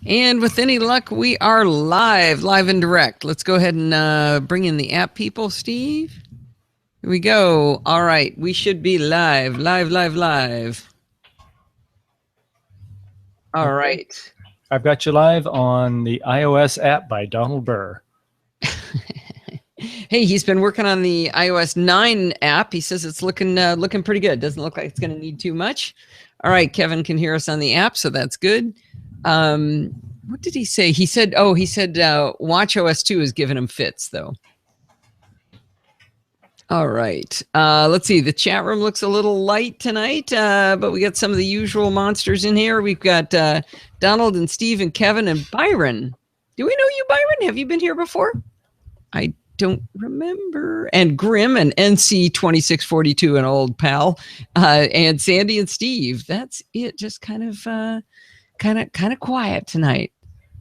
And with any luck, we are live and direct. Let's go ahead and bring in the app people, Steve. Here we go. All right, we should be live. All right. I've got you live on the iOS app by Donald Burr. Hey, he's been working on the iOS 9 app. He says it's looking pretty good. Doesn't look like it's going to need too much. All right, Kevin can hear us on the app, so that's good. What did he say? He said Watch OS 2 is giving him fits, though. All right. Let's see. The chat room looks a little light tonight, but we got some of the usual monsters in here. We've got Donald and Steve and Kevin and Byron. Do we know you, Byron? Have you been here before? I don't remember. And Grim and NC2642, an old pal, and Sandy and Steve. That's it. Just kind of quiet tonight.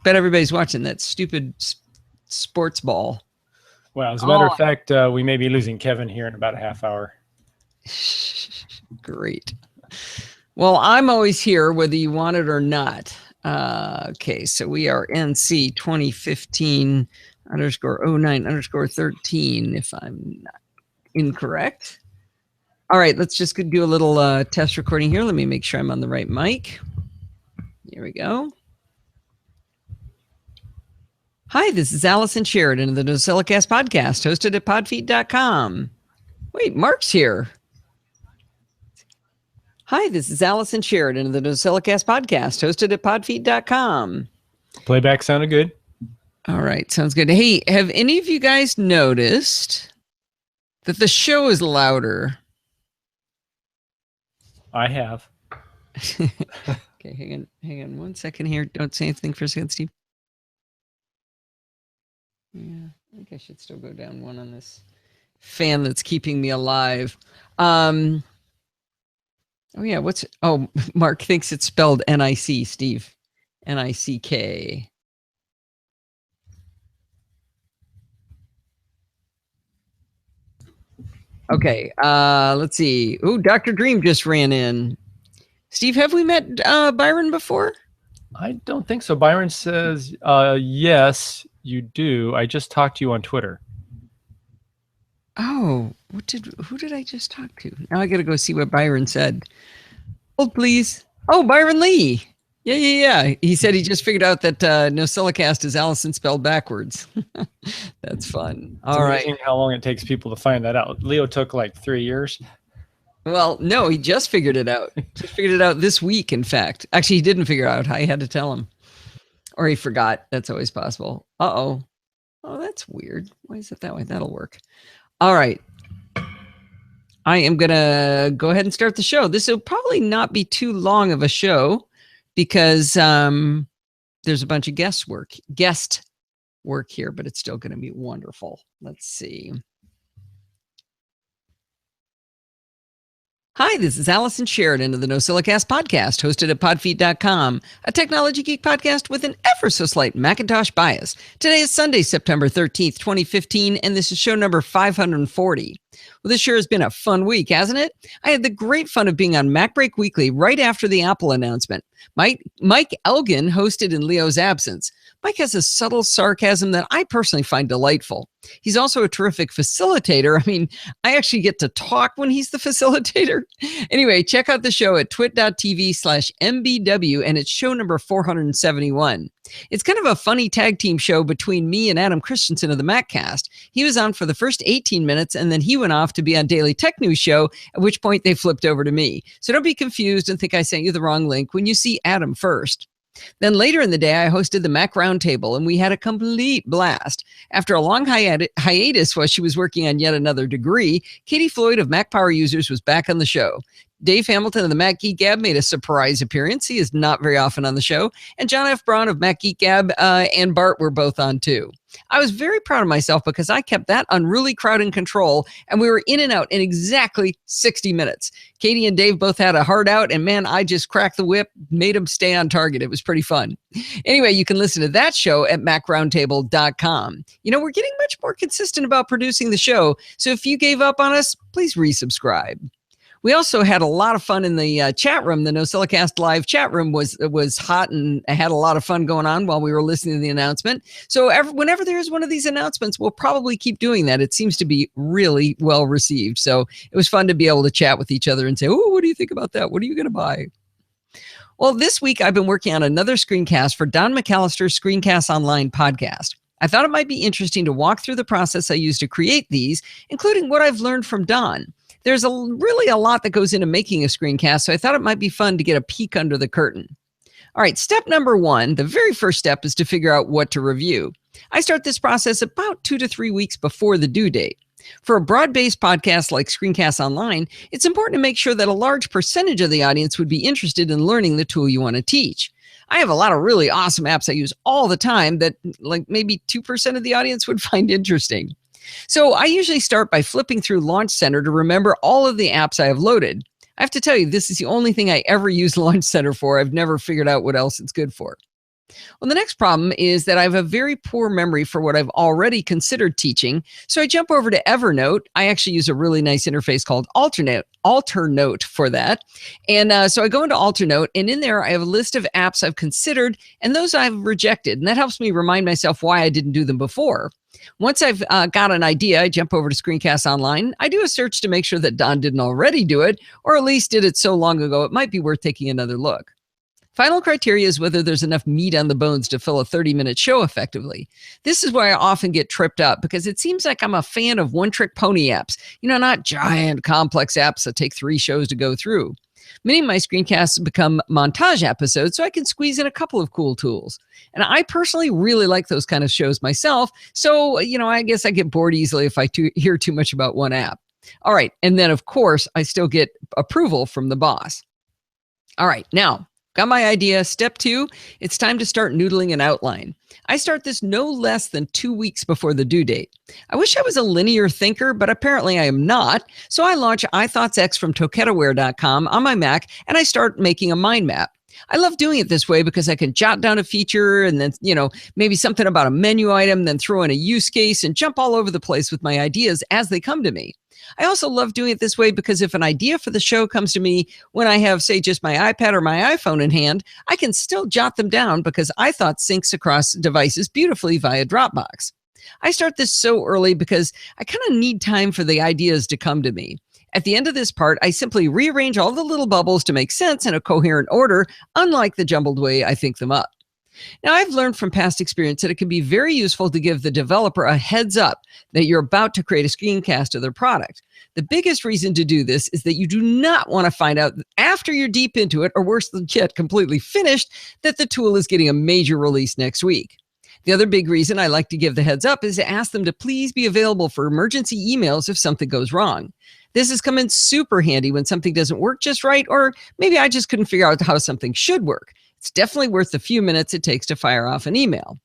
Bet everybody's watching that stupid sports ball. Well, as a matter of fact, we may be losing Kevin here in about a half hour. Great. Well, I'm always here whether you want it or not. Okay, so we are NC 2015 _09 _13, if I'm not incorrect. All right, let's just do a little test recording here. Let me make sure I'm on the right mic. Here we go. Hi, this is Allison Sheridan of the NosillaCast podcast, hosted at podfeet.com. Wait, Mark's here. Hi, this is Allison Sheridan of the NosillaCast podcast, hosted at podfeet.com. Playback sounded good. All right, sounds good. Hey, have any of you guys noticed that the show is louder? I have. Okay, hang on 1 second here. Don't say anything for a second, Steve. Yeah, I think I should still go down one on this fan that's keeping me alive. Oh yeah, Mark thinks it's spelled N-I-C, Steve. N-I-C-K. Okay, let's see. Oh, Dr. Dream just ran in. Steve, have we met Byron before? I don't think so. Byron says, yes, you do. I just talked to you on Twitter. Oh, who did I just talk to? Now I got to go see what Byron said. Hold, please. Oh, Byron Lee. Yeah. He said he just figured out that NosillaCast is Allison spelled backwards. That's fun. All right. Amazing how long it takes people to find that out. Leo took like 3 years. Well, no, he just figured it out. Just figured it out this week, in fact. Actually, he didn't figure it out. I had to tell him. Or he forgot. That's always possible. Uh-oh. Oh, that's weird. Why is it that way? That'll work. All right. I am going to go ahead and start the show. This will probably not be too long of a show because there's a bunch of guest work here, but it's still going to be wonderful. Let's see. Hi, this is Allison Sheridan of the NosillaCast podcast, hosted at podfeet.com, a technology geek podcast with an ever so slight Macintosh bias. Today is Sunday, September 13th, 2015, and this is show number 540. Well, this sure has been a fun week, hasn't it? I had the great fun of being on MacBreak Weekly right after the Apple announcement. Mike Elgin hosted in Leo's absence. Mike has a subtle sarcasm that I personally find delightful. He's also a terrific facilitator. I mean, I actually get to talk when he's the facilitator. Anyway, check out the show at twit.tv/MBW, and it's show number 471. It's kind of a funny tag team show between me and Adam Christensen of the MacCast. He was on for the first 18 minutes, and then he went off to be on Daily Tech News Show, at which point they flipped over to me. So don't be confused and think I sent you the wrong link when you see Adam first. Then later in the day, I hosted the Mac Roundtable, and we had a complete blast. After a long hiatus while she was working on yet another degree, Katie Floyd of Mac Power Users was back on the show. Dave Hamilton of the Mac Geek Gab made a surprise appearance. He is not very often on the show. And John F. Braun of Mac Geek Gab and Bart were both on too. I was very proud of myself because I kept that unruly crowd in control, and we were in and out in exactly 60 minutes. Katie and Dave both had a hard out, and man, I just cracked the whip, made them stay on target. It was pretty fun. Anyway, you can listen to that show at macroundtable.com. You know, we're getting much more consistent about producing the show, so if you gave up on us, please resubscribe. We also had a lot of fun in the chat room. The NosillaCast live chat room was hot and had a lot of fun going on while we were listening to the announcement. So whenever there's one of these announcements, we'll probably keep doing that. It seems to be really well received. So it was fun to be able to chat with each other and say, oh, what do you think about that? What are you going to buy? Well, this week I've been working on another screencast for Don McAllister's Screencast Online podcast. I thought it might be interesting to walk through the process I use to create these, including what I've learned from Don. There's really a lot that goes into making a screencast, so I thought it might be fun to get a peek under the curtain. All right, step number 1, the very first step is to figure out what to review. I start this process about 2 to 3 weeks before the due date. For a broad-based podcast like Screencast Online, it's important to make sure that a large percentage of the audience would be interested in learning the tool you want to teach. I have a lot of really awesome apps I use all the time that like maybe 2% of the audience would find interesting. So I usually start by flipping through Launch Center to remember all of the apps I have loaded. I have to tell you, this is the only thing I ever use Launch Center for. I've never figured out what else it's good for. Well, the next problem is that I have a very poor memory for what I've already considered teaching. So I jump over to Evernote. I actually use a really nice interface called Alternote for that. And so I go into Alternote, and in there I have a list of apps I've considered and those I've rejected. And that helps me remind myself why I didn't do them before. Once I've got an idea, I jump over to Screencast Online. I do a search to make sure that Don didn't already do it, or at least did it so long ago it might be worth taking another look. Final criteria is whether there's enough meat on the bones to fill a 30-minute show effectively. This is why I often get tripped up, because it seems like I'm a fan of one-trick pony apps, not giant, complex apps that take 3 shows to go through. Many of my screencasts become montage episodes, so I can squeeze in a couple of cool tools. And I personally really like those kind of shows myself, so, I guess I get bored easily if I hear too much about one app. All right, and then, of course, I still get approval from the boss. All right, now, got my idea. Step 2, it's time to start noodling an outline. I start this no less than 2 weeks before the due date. I wish I was a linear thinker, but apparently I am not. So I launch iThoughtsX from toketaware.com on my Mac, and I start making a mind map. I love doing it this way because I can jot down a feature and then, maybe something about a menu item, then throw in a use case and jump all over the place with my ideas as they come to me. I also love doing it this way because if an idea for the show comes to me when I have, say, just my iPad or my iPhone in hand, I can still jot them down because iThoughts syncs across devices beautifully via Dropbox. I start this so early because I kind of need time for the ideas to come to me. At the end of this part, I simply rearrange all the little bubbles to make sense in a coherent order, unlike the jumbled way I think them up. Now, I've learned from past experience that it can be very useful to give the developer a heads up that you're about to create a screencast of their product. The biggest reason to do this is that you do not want to find out after you're deep into it, or worse than yet, completely finished, that the tool is getting a major release next week. The other big reason I like to give the heads up is to ask them to please be available for emergency emails if something goes wrong. This has come in super handy when something doesn't work just right, or maybe I just couldn't figure out how something should work. It's definitely worth the few minutes it takes to fire off an email.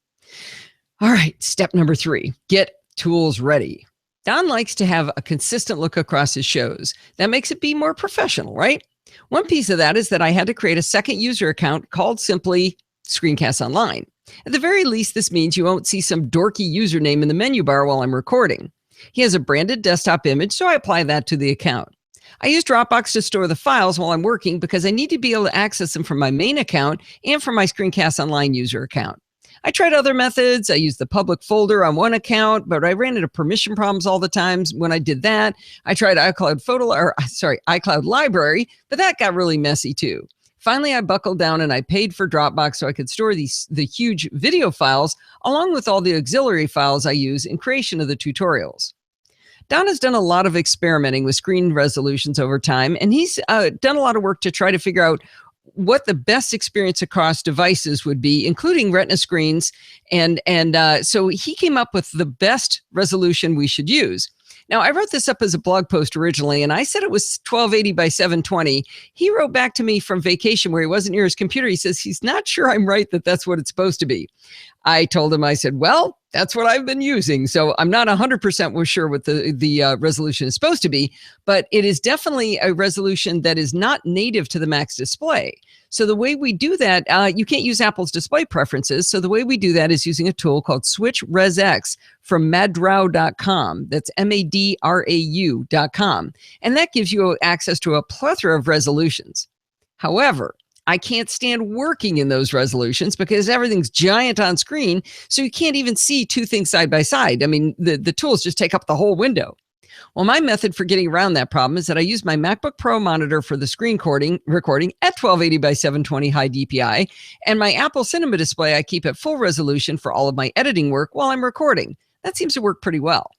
All right, step number 3, get tools ready. Don likes to have a consistent look across his shows. That makes it be more professional, right? One piece of that is that I had to create a second user account called simply Screencast Online. At the very least, this means you won't see some dorky username in the menu bar while I'm recording. He has a branded desktop image, so I apply that to the account. I use Dropbox to store the files while I'm working because I need to be able to access them from my main account and from my Screencast Online user account. I tried other methods. I used the public folder on one account, but I ran into permission problems all the times when I did that. I tried iCloud Library, but that got really messy too. Finally, I buckled down and I paid for Dropbox so I could store the huge video files along with all the auxiliary files I use in creation of the tutorials. Don has done a lot of experimenting with screen resolutions over time, and he's done a lot of work to try to figure out what the best experience across devices would be, including Retina screens. And so he came up with the best resolution we should use. Now, I wrote this up as a blog post originally, and I said it was 1280 by 720. He wrote back to me from vacation where he wasn't near his computer. He says he's not sure I'm right that that's what it's supposed to be. I told him, I said, well, that's what I've been using. So I'm not 100% sure what the resolution is supposed to be, but it is definitely a resolution that is not native to the Mac's display. So the way we do that, you can't use Apple's display preferences. So the way we do that is using a tool called Switch ResX from madrau.com. That's madrau.com. And that gives you access to a plethora of resolutions. However, I can't stand working in those resolutions because everything's giant on screen, so you can't even see two things side by side. I mean, the tools just take up the whole window. Well, my method for getting around that problem is that I use my MacBook Pro monitor for the screen recording at 1280 by 720 high DPI, and my Apple Cinema display I keep at full resolution for all of my editing work while I'm recording. That seems to work pretty well.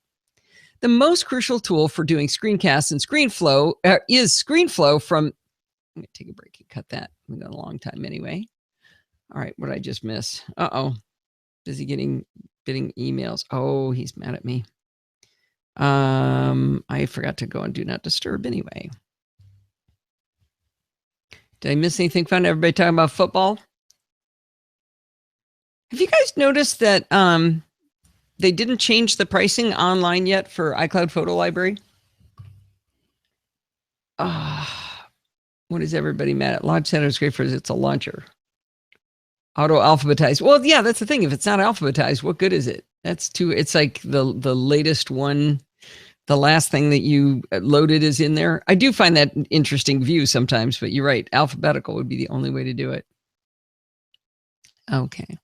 The most crucial tool for doing screencasts and ScreenFlow is ScreenFlow from... I'm going to take a break and cut that. We've got a long time anyway. All right, what did I just miss? Busy getting emails. Oh, he's mad at me. I forgot to go on Do Not Disturb anyway. Did I miss anything fun? Everybody talking about football? Have you guys noticed that they didn't change the pricing online yet for iCloud Photo Library? What is everybody mad at? Launch Center is great for it's a launcher. Auto-alphabetized. Well, yeah, that's the thing. If it's not alphabetized, what good is it? It's like the latest one, the last thing that you loaded is in there. I do find that an interesting view sometimes, but you're right. Alphabetical would be the only way to do it. Okay.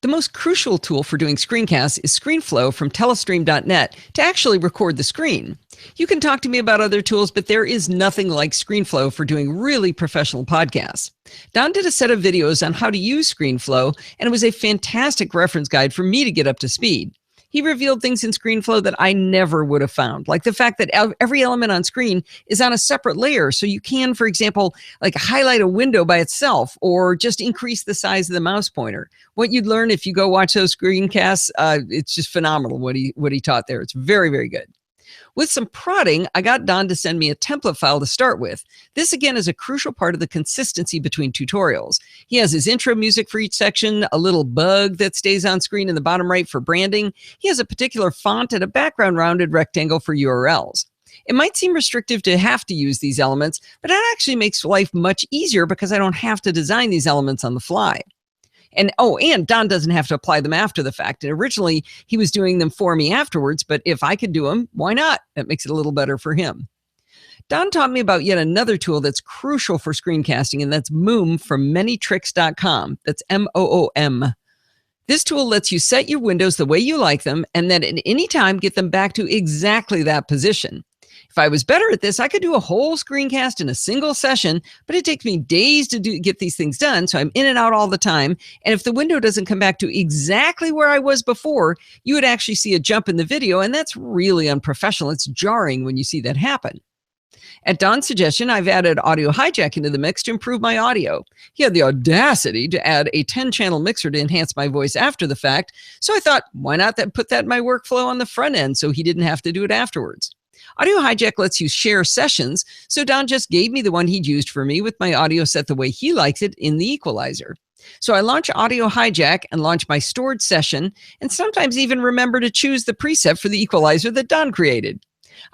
The most crucial tool for doing screencasts is ScreenFlow from telestream.net to actually record the screen. You can talk to me about other tools, but there is nothing like ScreenFlow for doing really professional podcasts. Don did a set of videos on how to use ScreenFlow, and it was a fantastic reference guide for me to get up to speed. He revealed things in ScreenFlow that I never would have found, like the fact that every element on screen is on a separate layer. So you can, for example, like highlight a window by itself or just increase the size of the mouse pointer. What you'd learn if you go watch those screencasts, it's just phenomenal what he taught there. It's very, very good. With some prodding, I got Don to send me a template file to start with. This, again, is a crucial part of the consistency between tutorials. He has his intro music for each section, a little bug that stays on screen in the bottom right for branding. He has a particular font and a background rounded rectangle for URLs. It might seem restrictive to have to use these elements, but that actually makes life much easier because I don't have to design these elements on the fly. And Don doesn't have to apply them after the fact. And originally, he was doing them for me afterwards, but if I could do them, why not? That makes it a little better for him. Don taught me about yet another tool that's crucial for screencasting, and that's Moom from manytricks.com. That's MOOM. This tool lets you set your windows the way you like them, and then at any time get them back to exactly that position. If I was better at this, I could do a whole screencast in a single session, but it takes me days to get these things done, so I'm in and out all the time. And if the window doesn't come back to exactly where I was before, you would actually see a jump in the video, and that's really unprofessional. It's jarring when you see that happen. At Don's suggestion, I've added audio hijack into the mix to improve my audio. He had the audacity to add a 10-channel mixer to enhance my voice after the fact, so I thought, why not put that in my workflow on the front end so he didn't have to do it afterwards. Audio Hijack lets you share sessions, so Don just gave me the one he'd used for me with my audio set the way he likes it in the equalizer. So I launch Audio Hijack and launch my stored session, and sometimes even remember to choose the preset for the equalizer that Don created.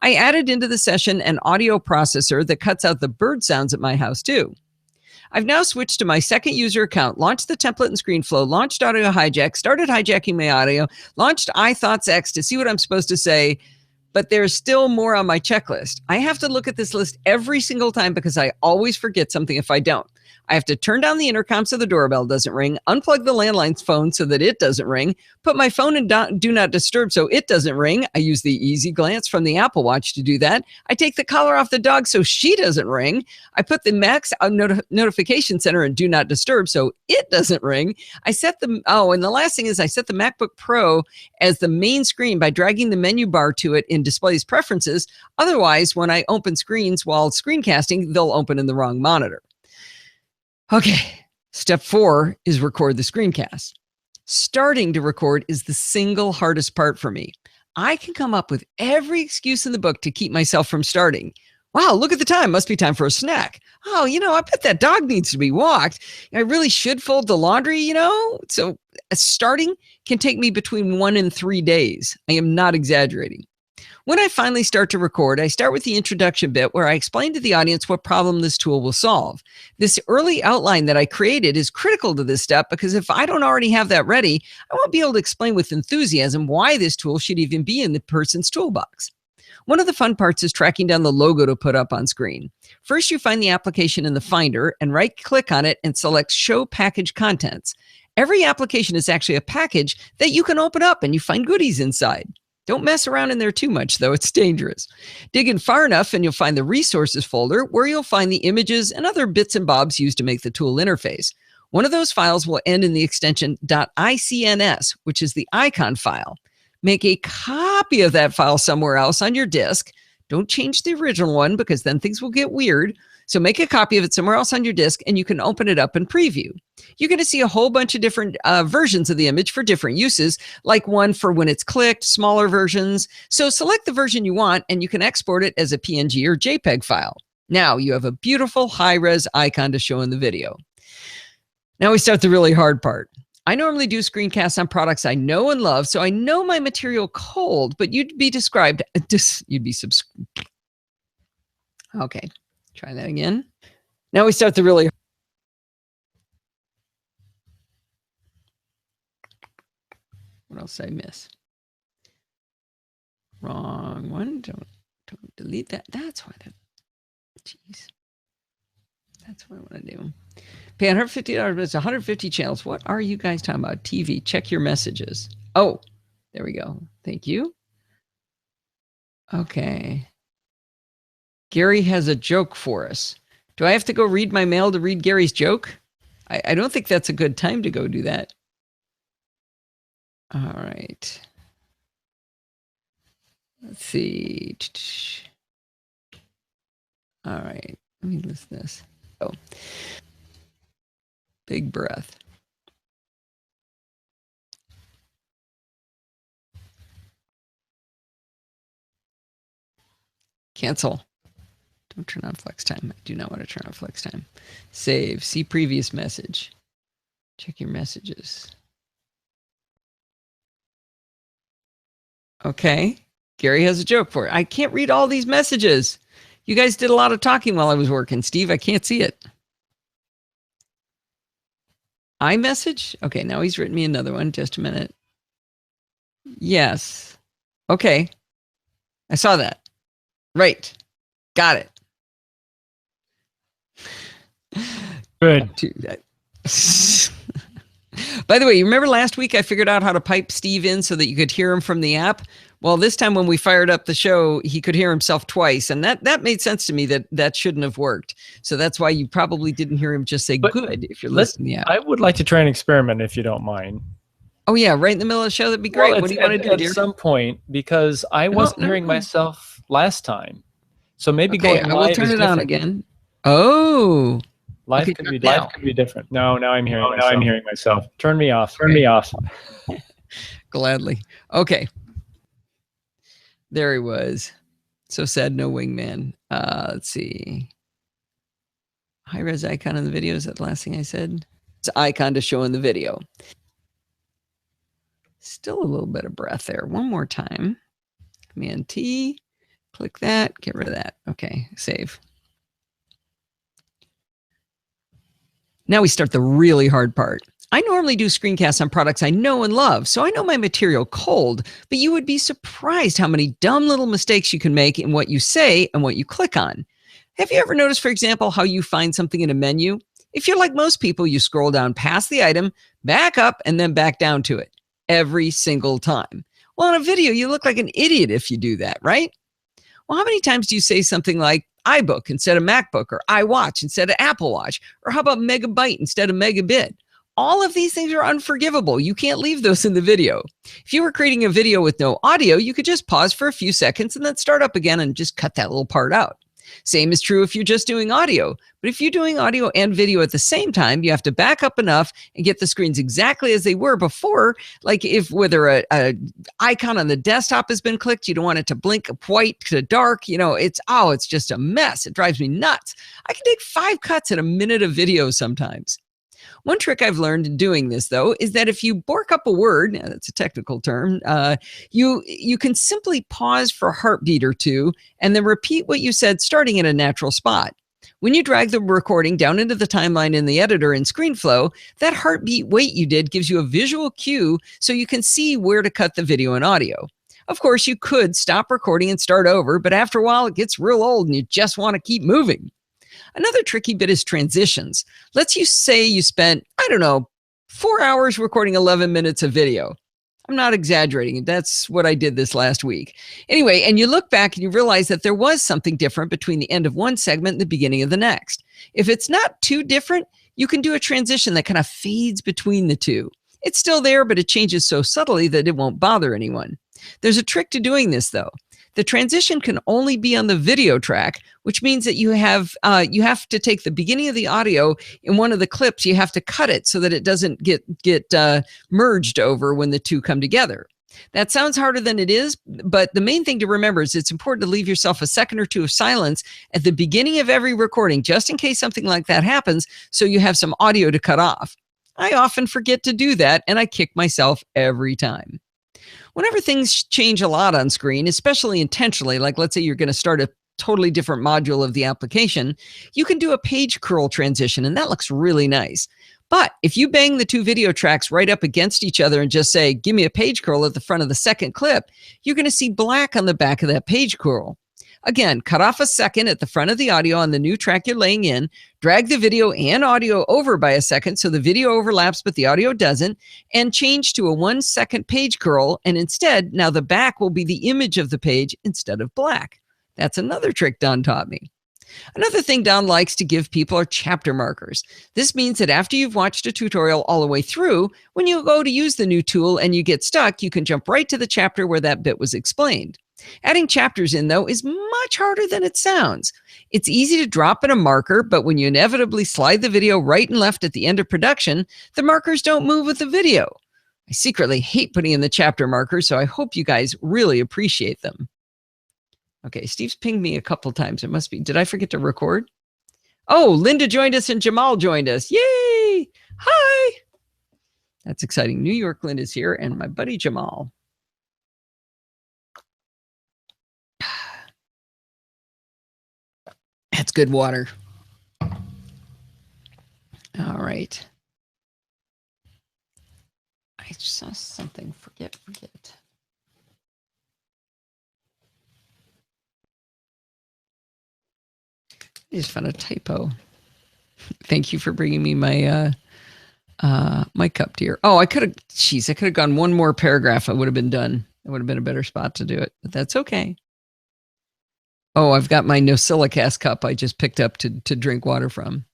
I added into the session an audio processor that cuts out the bird sounds at my house too. I've now switched to my second user account, launched the template in ScreenFlow, launched Audio Hijack, started hijacking my audio, launched iThoughtsX to see what I'm supposed to say, but there's still more on my checklist. I have to look at this list every single time because I always forget something if I don't. I have to turn down the intercom so the doorbell doesn't ring, unplug the landline phone so that it doesn't ring, put my phone in Do Not Disturb so it doesn't ring. I use the Easy Glance from the Apple Watch to do that. I take the collar off the dog so she doesn't ring. I put the Mac's notification center in Do Not Disturb so it doesn't ring. And the last thing is I set the MacBook Pro as the main screen by dragging the menu bar to it in Display's Preferences. Otherwise, when I open screens while screencasting, they'll open in the wrong monitor. Okay, step 4 is record the screencast. Starting to record is the single hardest part for me. I can come up with every excuse in the book to keep myself from starting. Wow, look at the time. Must be time for a snack. Oh, I bet that dog needs to be walked. I really should fold the laundry. So starting can take me between 1 and 3 days. I am not exaggerating. When I finally start to record, I start with the introduction bit where I explain to the audience what problem this tool will solve. This early outline that I created is critical to this step because if I don't already have that ready, I won't be able to explain with enthusiasm why this tool should even be in the person's toolbox. One of the fun parts is tracking down the logo to put up on screen. First, you find the application in the Finder and right-click on it and select Show Package Contents. Every application is actually a package that you can open up and you find goodies inside. Don't mess around in there too much, though. It's dangerous. Dig in far enough and you'll find the Resources folder where you'll find the images and other bits and bobs used to make the tool interface. One of those files will end in the extension .icns, which is the icon file. Make a copy of that file somewhere else on your disk. Don't change the original one because then things will get weird. So make a copy of it somewhere else on your disk and you can open it up and preview. You're going to see a whole bunch of different versions of the image for different uses, like one for when it's clicked, smaller versions. So select the version you want and you can export it as a PNG or JPEG file. Now you have a beautiful high-res icon to show in the video. Now we start the really hard part. I normally do screencasts on products I know and love, so I know my material cold, but you'd be described, okay, try that again. Now we start the really, what else did I miss? Wrong one, don't delete that. That's why jeez. That's what I want to do. Pay $150, but it's 150 channels. What are you guys talking about? TV, check your messages. Oh, there we go. Thank you. Okay. Gary has a joke for us. Do I have to go read my mail to read Gary's joke? I don't think that's a good time to go do that. All right. Let's see. All right. Let me list this. Oh. Big breath. Cancel. Don't turn on flex time. I do not want to turn on flex time. Save. See previous message. Check your messages. Okay. Gary has a joke for it. I can't read all these messages. You guys did a lot of talking while I was working. Steve, I can't see it. iMessage? Okay, now he's written me another one. Just a minute. Yes. Okay. I saw that. Right. Got it. Good. By the way, you remember last week I figured out how to pipe Steve in so that you could hear him from the app? Well, this time when we fired up the show, he could hear himself twice. And that made sense to me that shouldn't have worked. So that's why you probably didn't hear him just say good if you're listening to the app. I would like to try an experiment if you don't mind. Oh, yeah, right in the middle of the show. That'd be great. Well, what do you want to do, dear? At some point, because I wasn't hearing myself last time. So maybe going live I will turn it on again. Oh. Live could be different. No, now I'm hearing myself. Turn me off. Turn me off. Gladly. Okay. There he was. So sad, no wingman. Let's see. High-res icon in the video. Is that the last thing I said? It's icon to show in the video. Still a little bit of breath there. One more time. Command T. Click that. Get rid of that. Okay. Save. Now we start the really hard part. I normally do screencasts on products I know and love, so I know my material cold, but you would be surprised how many dumb little mistakes you can make in what you say and what you click on. Have you ever noticed, for example, how you find something in a menu? If you're like most people, you scroll down past the item, back up, and then back down to it every single time. Well, in a video, you look like an idiot if you do that, right? Well, how many times do you say something like iBook instead of MacBook, or iWatch instead of Apple Watch, or how about megabyte instead of megabit? All of these things are unforgivable. You can't leave those in the video. If you were creating a video with no audio, you could just pause for a few seconds and then start up again and just cut that little part out. Same is true if you're just doing audio. But if you're doing audio and video at the same time, you have to back up enough and get the screens exactly as they were before. Like if whether a icon on the desktop has been clicked, you don't want it to blink white to dark. It's just a mess. It drives me nuts. I can take 5 cuts in a minute of video sometimes. One trick I've learned in doing this, though, is that if you bork up a word, that's a technical term, you can simply pause for a heartbeat or two and then repeat what you said starting in a natural spot. When you drag the recording down into the timeline in the editor in ScreenFlow, that heartbeat wait you did gives you a visual cue so you can see where to cut the video and audio. Of course, you could stop recording and start over, but after a while, it gets real old and you just want to keep moving. Another tricky bit is transitions. Let's say you spent, 4 hours recording 11 minutes of video. I'm not exaggerating. That's what I did this last week. Anyway, and you look back and you realize that there was something different between the end of one segment and the beginning of the next. If it's not too different, you can do a transition that kind of fades between the two. It's still there, but it changes so subtly that it won't bother anyone. There's a trick to doing this, though. The transition can only be on the video track, which means that you have to take the beginning of the audio in one of the clips. You have to cut it so that it doesn't get merged over when the two come together. That sounds harder than it is, but the main thing to remember is it's important to leave yourself a second or two of silence at the beginning of every recording, just in case something like that happens, so you have some audio to cut off. I often forget to do that, and I kick myself every time. Whenever things change a lot on screen, especially intentionally, like let's say you're going to start a totally different module of the application, you can do a page curl transition, and that looks really nice. But if you bang the two video tracks right up against each other and just say, give me a page curl at the front of the second clip, you're going to see black on the back of that page curl. Again, cut off a second at the front of the audio on the new track you're laying in, drag the video and audio over by a second so the video overlaps but the audio doesn't, and change to a 1 second page curl, and instead, now the back will be the image of the page instead of black. That's another trick Don taught me. Another thing Don likes to give people are chapter markers. This means that after you've watched a tutorial all the way through, when you go to use the new tool and you get stuck, you can jump right to the chapter where that bit was explained. Adding chapters in, though, is much harder than it sounds. It's easy to drop in a marker, but when you inevitably slide the video right and left at the end of production, the markers don't move with the video. I secretly hate putting in the chapter markers, so I hope you guys really appreciate them. Okay, Steve's pinged me a couple times. It must be, did I forget to record? Oh, Linda joined us and Jamal joined us. Yay! Hi! That's exciting. New York Linda's here and my buddy Jamal. That's good water. All right. I saw something. Forget. I just found a typo. Thank you for bringing me my my cup, dear. Oh, I could have gone one more paragraph. I would have been done. It would have been a better spot to do it, but that's okay. Oh, I've got my NosillaCast cup I just picked up to drink water from.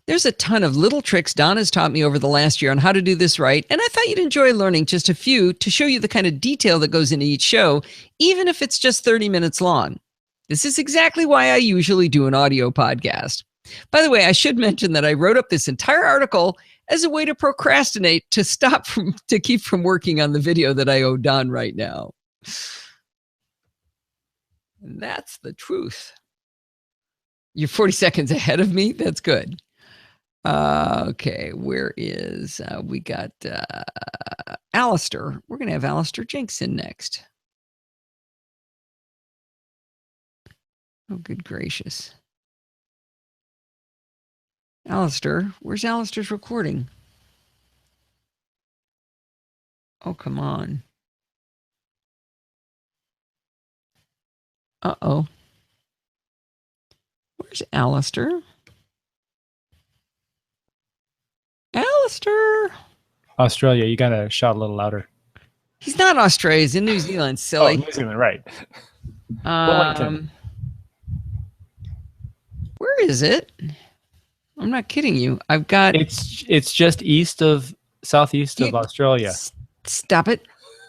There's a ton of little tricks Don has taught me over the last year on how to do this right, and I thought you'd enjoy learning just a few to show you the kind of detail that goes into each show, even if it's just 30 minutes long. This is exactly why I usually do an audio podcast. By the way, I should mention that I wrote up this entire article as a way to procrastinate to keep from working on the video that I owe Don right now. And that's the truth. You're 40 seconds ahead of me? That's good. Okay, where is, we got Alistair. We're going to have Alistair Jenks in next. Oh, good gracious. Alistair, where's Alistair's recording? Oh, come on. Uh-oh. Where's Alistair? Alistair! Australia, you gotta shout a little louder. He's not Australia, he's in New Zealand, silly. Oh, New Zealand, right. Wellington. Where is it? I'm not kidding you. I've got... It's just southeast of Australia. Stop it.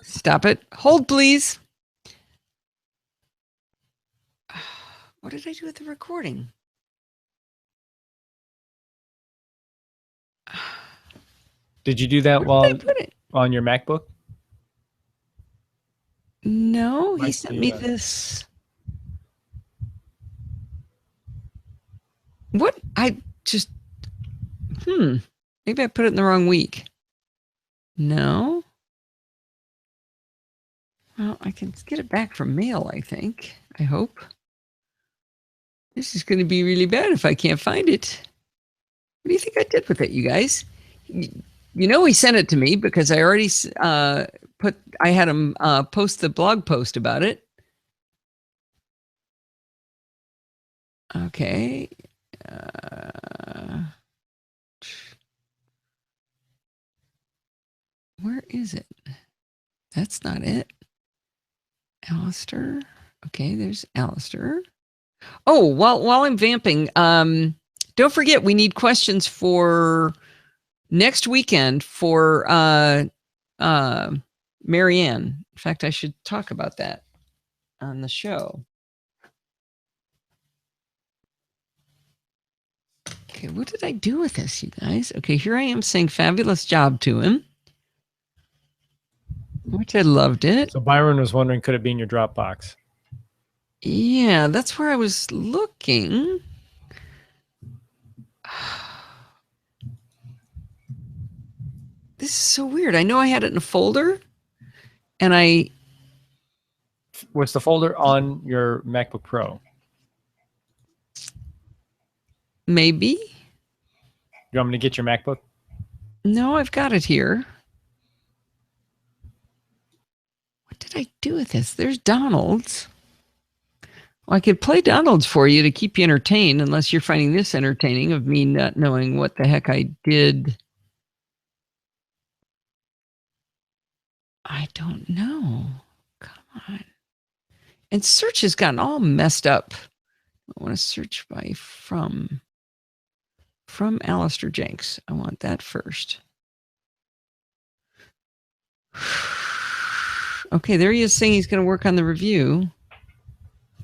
Stop it. Hold, please. What did I do with the recording? Did you do that Where did I put it? on your MacBook? No, he Might sent be, me this. What? I just, maybe I put it in the wrong week. No. Well, I can get it back from mail, I think. I hope. This is going to be really bad if I can't find it. What do you think I did with it, you guys? You know, he sent it to me because I already I had him post the blog post about it. Okay. Where is it? That's not it. Alistair. Okay, there's Alistair. Oh, while I'm vamping, don't forget we need questions for next weekend for Marianne. In fact, I should talk about that on the show. Okay, what did I do with this, you guys? Okay, here I am saying fabulous job to him, which I loved it. So Byron was wondering, could it be in your Dropbox? Yeah, that's where I was looking. This is so weird. I know I had it in a folder, and What's the folder on your MacBook Pro? maybe. You want me to get your MacBook? No, I've got it here. What did I do with this? There's Donald's. Well, I could play Donald's for you to keep you entertained, unless you're finding this entertaining of me not knowing what the heck I did. I don't know. Come on. And search has gotten all messed up. I want to search by from Alistair Jenks. I want that first. Okay, there he is saying he's going to work on the review.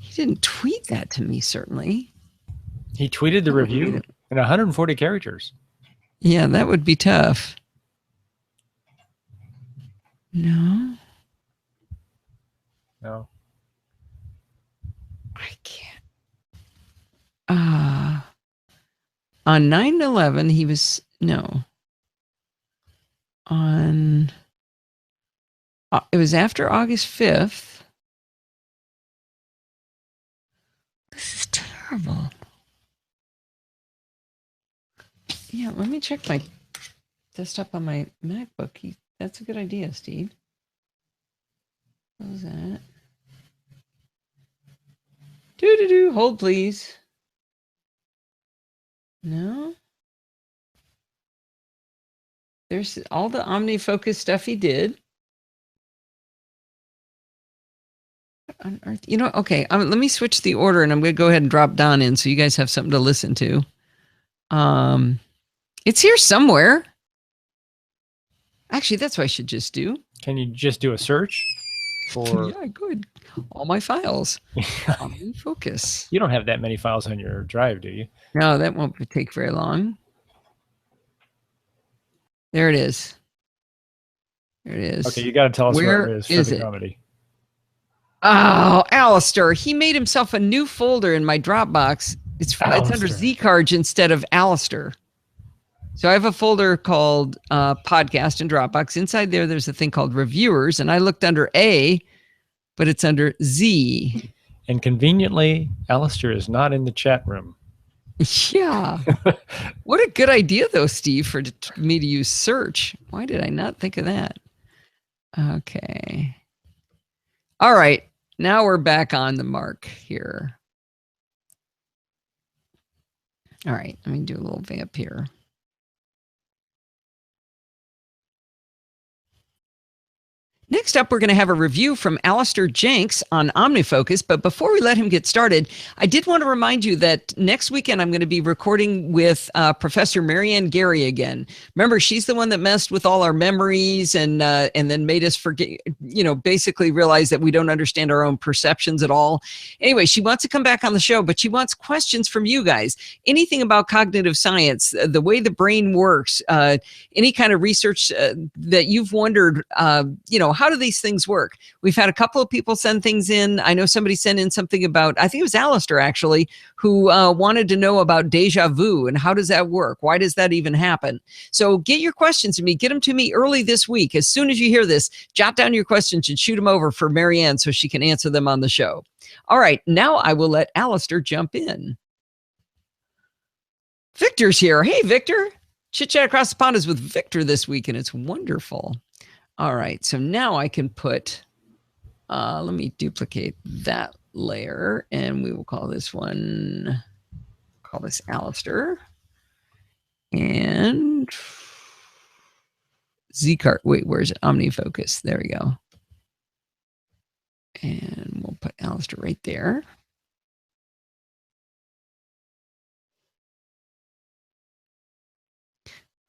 He didn't tweet that to me, certainly. He tweeted the review in 140 characters. Yeah, that would be tough. No. No. I can't. On 9/11, he was, no. On, it was after August 5th. This is terrible. Yeah, let me check my desktop on my MacBook. That's a good idea, Steve. What was that? Do. Hold, please. No. There's all the OmniFocus stuff he did. What on earth? You know, okay, let me switch the order and I'm going to go ahead and drop Don in so you guys have something to listen to. It's here somewhere. Actually, that's what I should just do. Can you just do a search for? Yeah, good. All my files. OmniFocus. You don't have that many files on your drive, do you? No, that won't take very long. There it is. There it is. Okay, you got to tell us where it is for the it? comedy. Oh, Alistair. He made himself a new folder in my Dropbox. It's under Z-Cards instead of Alistair. So I have a folder called Podcast in Dropbox. Inside there's a thing called Reviewers, and I looked under A, but it's under Z. And conveniently, Alistair is not in the chat room. Yeah. What a good idea, though, Steve, for me to use search. Why did I not think of that? Okay. All right. Now we're back on the mark here. All right. Let me do a little vamp here. Next up, we're going to have a review from Alistair Jenks on OmniFocus. But before we let him get started, I did want to remind you that next weekend I'm going to be recording with Professor Marianne Gary again. Remember, she's the one that messed with all our memories and then made us forget, basically realize that we don't understand our own perceptions at all. Anyway, she wants to come back on the show, but she wants questions from you guys. Anything about cognitive science, the way the brain works, any kind of research that you've wondered, how do these things work? We've had a couple of people send things in. I know somebody sent in something about, I think it was Alistair actually, who wanted to know about deja vu and how does that work? Why does that even happen? So get your questions to me. Get them to me early this week. As soon as you hear this, jot down your questions and shoot them over for Marianne so she can answer them on the show. All right, now I will let Alistair jump in. Victor's here. Hey, Victor. Chit Chat Across the Pond is with Victor this week, and it's wonderful. All right, so now I can put, let me duplicate that layer, and we will call this Alistair. And Z-Cart, wait, where's it? OmniFocus, there we go. And we'll put Alistair right there.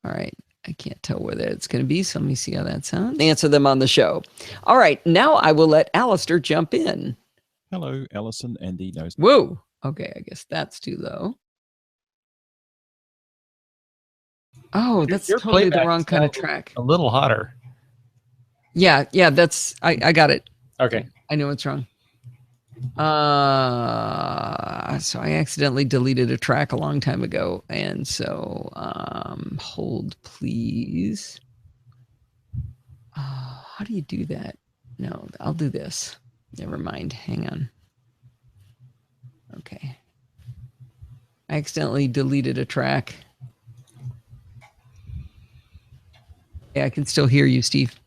All right. I can't tell whether it's going to be, so let me see how that sounds. Answer them on the show. All right, now I will let Alistair jump in. Hello, Alison and the Nose. Whoa. Okay, I guess that's too low. Oh, that's Your totally the playback wrong kind of sounds track. A little hotter. Yeah, that's, I got it. Okay. I know what's wrong. So I accidentally deleted a track a long time ago, and so hold please. How do you do that? No, I'll do this. Never mind. Hang on. Okay. I accidentally deleted a track. Yeah, I can still hear you, Steve.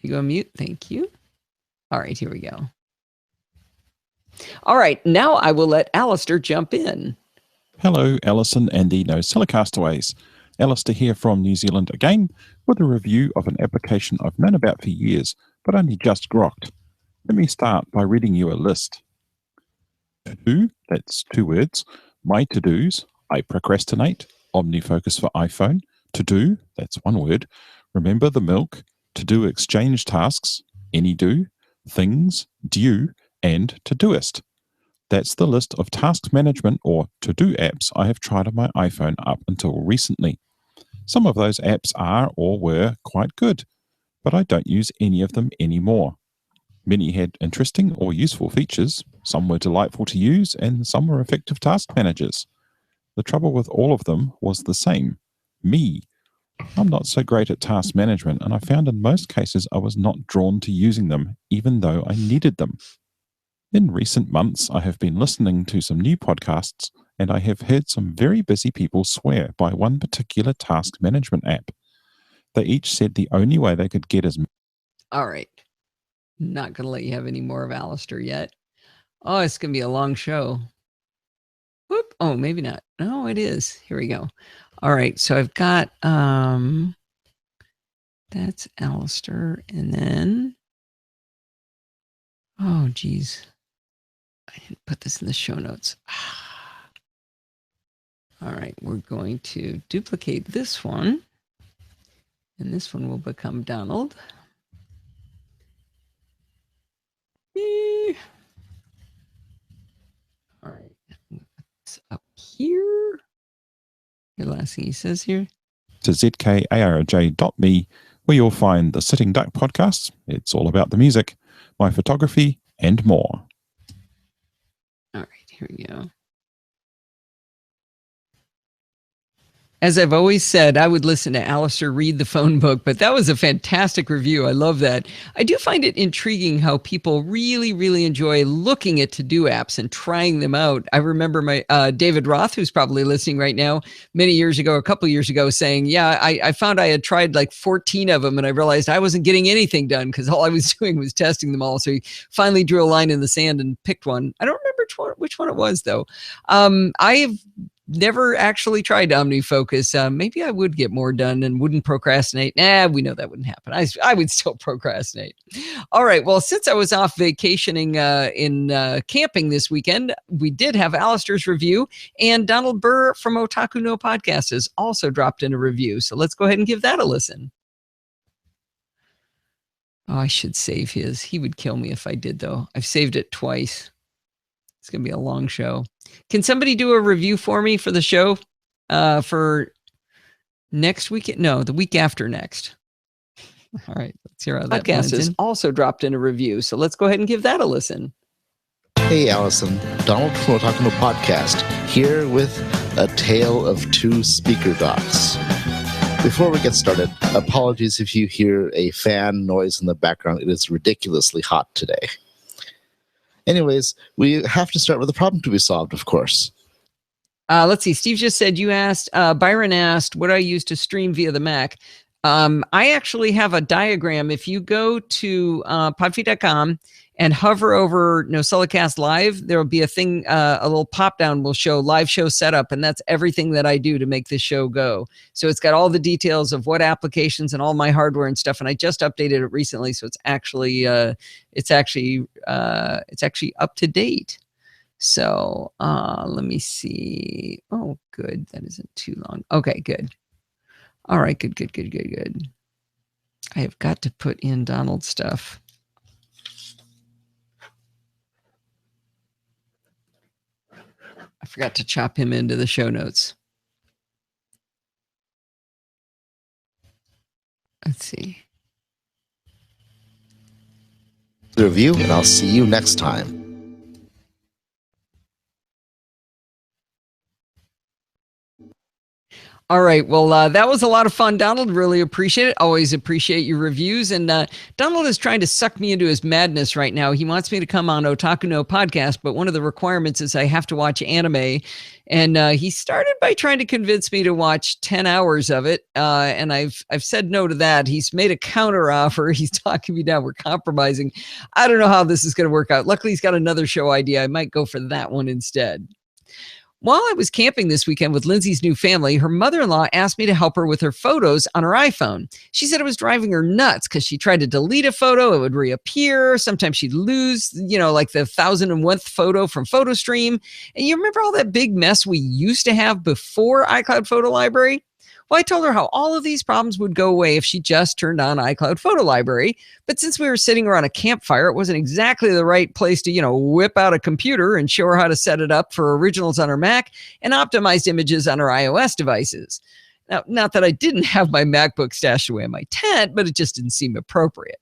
You go on mute. Thank you. All right, here we go. All right, now I will let Alistair jump in. Hello, Alison and the NosillaCastaways. Alistair here from New Zealand again with a review of an application I've known about for years, but only just grokked. Let me start by reading you a list. To do, that's 2 words. My to-dos, I procrastinate. OmniFocus for iPhone. To do, that's 1 word. Remember the milk. To do exchange tasks. Any do. Things, due, and Todoist. That's the list of task management or to-do apps I have tried on my iPhone up until recently. Some of those apps are or were quite good, but I don't use any of them anymore. Many had interesting or useful features, some were delightful to use, and some were effective task managers. The trouble with all of them was the same: me. I'm not so great at task management, and I found in most cases I was not drawn to using them, even though I needed them. In recent months, I have been listening to some new podcasts, and I have heard some very busy people swear by one particular task management app. They each said the only way they could get as... All right. Not going to let you have any more of Alistair yet. Oh, it's going to be a long show. Whoop. Oh, maybe not. No, it is. Here we go. All right. So I've got, that's Alistair. And then, oh, geez. I didn't put this in the show notes. All right. We're going to duplicate this one. And this one will become Donald. All right. It's up here. The last thing he says here. To zkarj.me, where you'll find the Sitting Duck podcasts. It's all about the music, my photography, and more. All right, here we go. As I've always said, I would listen to Alistair read the phone book, but that was a fantastic review. I love that. I do find it intriguing how people really, really enjoy looking at to-do apps and trying them out. I remember my David Roth, who's probably listening right now, a couple years ago, saying, yeah, I found I had tried like 14 of them, and I realized I wasn't getting anything done because all I was doing was testing them all. So he finally drew a line in the sand and picked one. I don't remember which one it was, though. I've never actually tried OmniFocus. Maybe I would get more done and wouldn't procrastinate. We know that wouldn't happen. I would still procrastinate. All right. Well, since I was off vacationing in camping this weekend, we did have Alistair's review, and Donald Burr from Otaku No Podcast has also dropped in a review. So let's go ahead and give that a listen. Oh, I should save his. He would kill me if I did, though. I've saved it twice. It's going to be a long show. Can somebody do a review for me for the show for next week? No, the week after next. All right, let's hear how that podcast has also dropped in a review. So let's go ahead and give that a listen. Hey, Allison. Donald from Otaku No Podcast here with a tale of two speaker docks. Before we get started, apologies if you hear a fan noise in the background. It is ridiculously hot today. Anyways, we have to start with a problem to be solved, of course. Let's see. Steve just said Byron asked, what do I use to stream via the Mac? I actually have a diagram. If you go to podfeed.com and hover over NosillaCast Live, there will be a thing, a little pop down will show live show setup, and that's everything that I do to make this show go. So it's got all the details of what applications and all my hardware and stuff. And I just updated it recently, so it's actually up to date. So let me see. Oh, good. That isn't too long. Okay, good. All right, good. I have got to put in Donald's stuff. I forgot to chop him into the show notes. Let's see. The review, and I'll see you next time. All right. Well, that was a lot of fun, Donald. Really appreciate it. Always appreciate your reviews. And Donald is trying to suck me into his madness right now. He wants me to come on Otaku No Podcast, but one of the requirements is I have to watch anime. And he started by trying to convince me to watch 10 hours of it. And I've said no to that. He's made a counter offer. He's talking me down. We're compromising. I don't know how this is going to work out. Luckily, he's got another show idea. I might go for that one instead. While I was camping this weekend with Lindsay's new family, her mother-in-law asked me to help her with her photos on her iPhone. She said it was driving her nuts because she tried to delete a photo, it would reappear. Sometimes she'd lose, like the 1001th photo from PhotoStream. And you remember all that big mess we used to have before iCloud Photo Library? Well, I told her how all of these problems would go away if she just turned on iCloud Photo Library. But since we were sitting around a campfire, it wasn't exactly the right place to, whip out a computer and show her how to set it up for originals on her Mac and optimized images on her iOS devices. Now, not that I didn't have my MacBook stashed away in my tent, but it just didn't seem appropriate.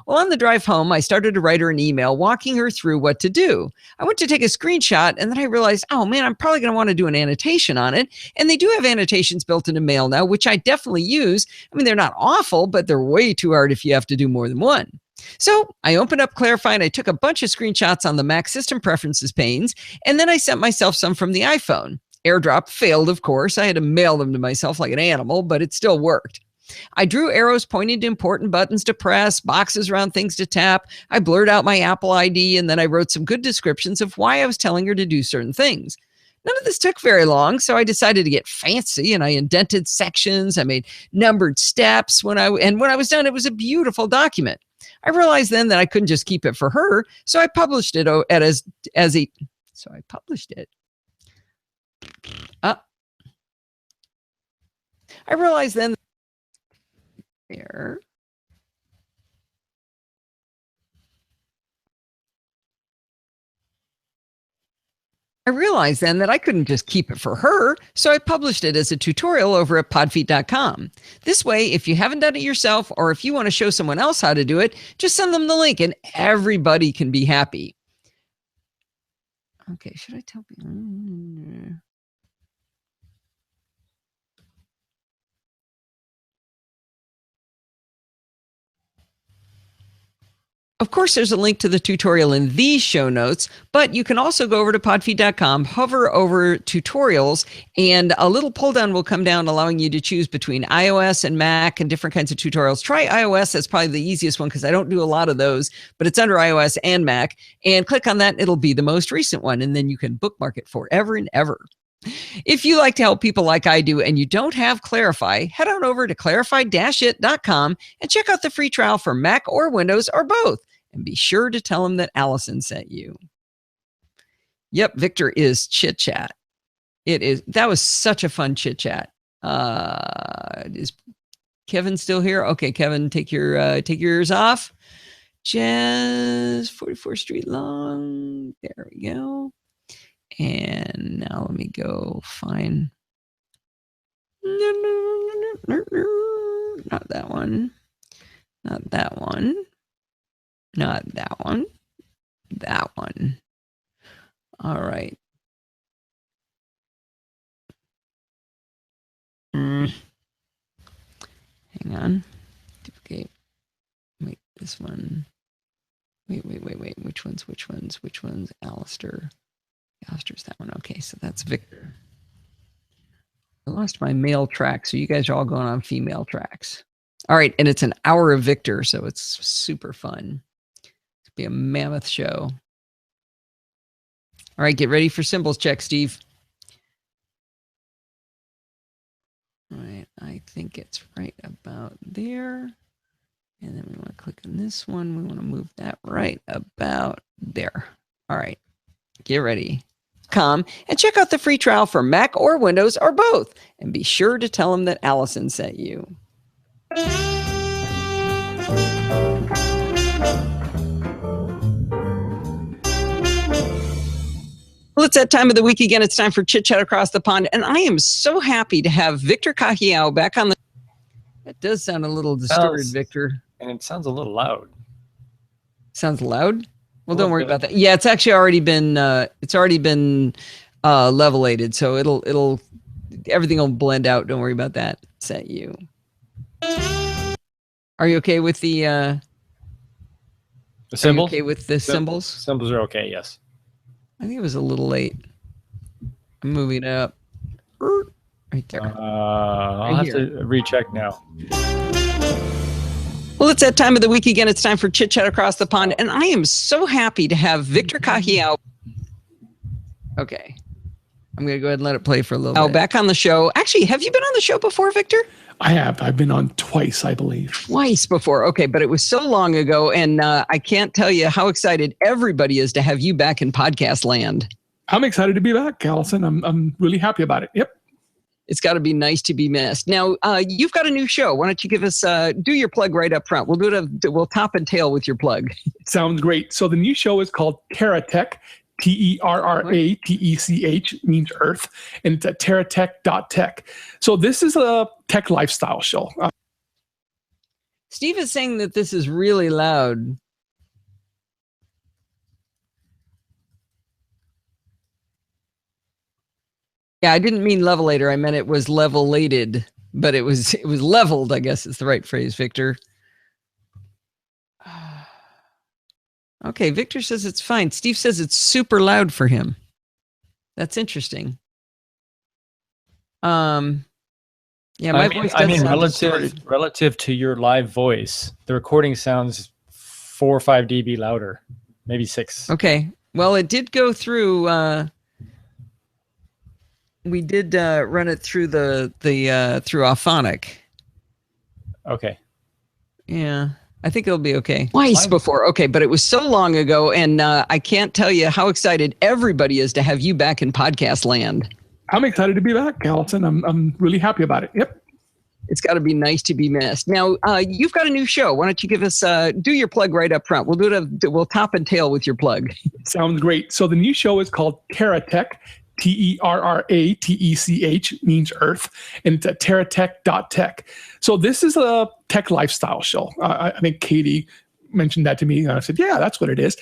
Well, on the drive home, I started to write her an email walking her through what to do. I went to take a screenshot, and then I realized, oh man, I'm probably going to want to do an annotation on it. And they do have annotations built into Mail now, which I definitely use. I mean, they're not awful, but they're way too hard if you have to do more than one. So I opened up Clarify, and I took a bunch of screenshots on the Mac System Preferences panes, and then I sent myself some from the iPhone. AirDrop failed, of course. I had to mail them to myself like an animal, but it still worked. I drew arrows pointing to important buttons to press, boxes around things to tap. I blurred out my Apple ID, and then I wrote some good descriptions of why I was telling her to do certain things. None of this took very long, so I decided to get fancy, and I indented sections. I made numbered steps. When I was done, it was a beautiful document. I realized then that I couldn't just keep it for her, so I published it I published it. I realized then here. I realized then that I couldn't just keep it for her, so I published it as a tutorial over at podfeet.com. This way, if you haven't done it yourself, or if you want to show someone else how to do it, just send them the link and everybody can be happy. Okay, should I tell people? Of course, there's a link to the tutorial in these show notes, but you can also go over to podfeet.com, hover over tutorials, and a little pull down will come down allowing you to choose between iOS and Mac and different kinds of tutorials. Try iOS. That's probably the easiest one because I don't do a lot of those, but it's under iOS and Mac. And click on that. It'll be the most recent one, and then you can bookmark it forever and ever. If you like to help people like I do and you don't have Clarify, head on over to clarify-it.com and check out the free trial for Mac or Windows or both. And be sure to tell them that Allison sent you. Yep, Victor is chit chat. It is. That was such a fun chit chat. Is Kevin still here? Okay, Kevin, take your ears off. Jazz 44th Street Long. There we go. And now let me go find. Not that one. Not that one. Not that one. That one. All right. Hang on. Duplicate. Wait, this one. Wait. Which ones? Alistair. Alistair's that one. Okay, so that's Victor. I lost my male track, so you guys are all going on female tracks. All right, and it's an hour of Victor, so it's super fun. It'll be a mammoth show. All right, get ready for symbols check, Steve. All right, I think it's right about there. And then we want to click on this one. We want to move that right about there. All right, get ready. Come and check out the free trial for Mac or Windows or both. And be sure to tell them that Allison sent you. Well, it's that time of the week again. It's time for Chit Chat Across the Pond. And I am so happy to have Victor Cajiao back on the... That does sound a little distorted, Victor. And it sounds a little loud. Sounds loud? Well, don't worry about that. Yeah, it's actually already been levelated, so it'll everything will blend out. Don't worry about that. Set you. Are you okay with the symbols? Okay with the symbols? Symbols are okay. Yes. I think it was a little late. I'm moving it up. Right there. I'll have to recheck now. Well, it's that time of the week again. It's time for Chit Chat Across the Pond. And I am so happy to have Victor Cajiao. Okay. I'm going to go ahead and let it play for a little bit. Back on the show. Actually, have you been on the show before, Victor? I have. I've been on twice, I believe. Twice before. Okay, but it was so long ago. And I can't tell you how excited everybody is to have you back in podcast land. I'm excited to be back, Allison. I'm really happy about it. Yep. It's got to be nice to be missed. Now, you've got a new show. Why don't you give us, do your plug right up front. We'll top and tail with your plug. Sounds great. So the new show is called TerraTech, TerraTech, means Earth, and it's at terratech.tech. So this is a tech lifestyle show. Steve is saying that this is really loud. Yeah, I didn't mean levelator. I meant it was levelated, but it was leveled, I guess is the right phrase, Victor. Okay, Victor says it's fine. Steve says it's super loud for him. That's interesting. Yeah, my voice relative to your live voice, the recording sounds 4 or 5 dB louder, maybe 6. Okay. Well, it did go through we did run it through through Auphonic. Okay. Yeah, I think it'll be okay. Twice before, okay, but it was so long ago, and I can't tell you how excited everybody is to have you back in podcast land. I'm excited to be back, Allison. I'm really happy about it. Yep. It's got to be nice to be missed. Now, you've got a new show. Why don't you give us do your plug right up front? We'll top and tail with your plug. Sounds great. So the new show is called TerraTech, TerraTech, means Earth, and it's at terratech.tech. So this is a tech lifestyle show. I think Katie mentioned that to me, and I said, yeah, that's what it is.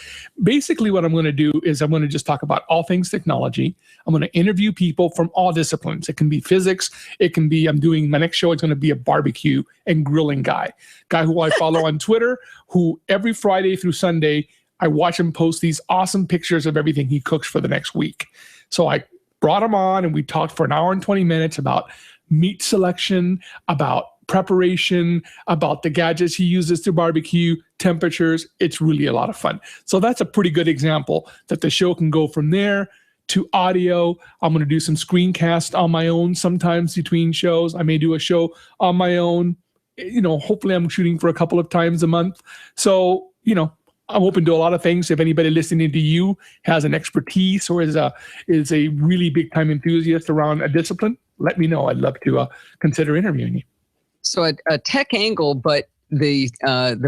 Basically, what I'm going to do is I'm going to just talk about all things technology. I'm going to interview people from all disciplines. It can be physics. It can be, my next show is going to be a barbecue and grilling guy who I follow on Twitter, who every Friday through Sunday, I watch him post these awesome pictures of everything he cooks for the next week. So I brought him on and we talked for an hour and 20 minutes about meat selection, about preparation, about the gadgets he uses to barbecue, temperatures. It's really a lot of fun. So that's a pretty good example that the show can go from there to audio. I'm going to do some screencast on my own sometimes between shows. I may do a show on my own. Hopefully I'm shooting for a couple of times a month. So, I'm open to a lot of things. If anybody listening to you has an expertise or is a really big time enthusiast around a discipline, let me know. I'd love to consider interviewing you. So a tech angle, but the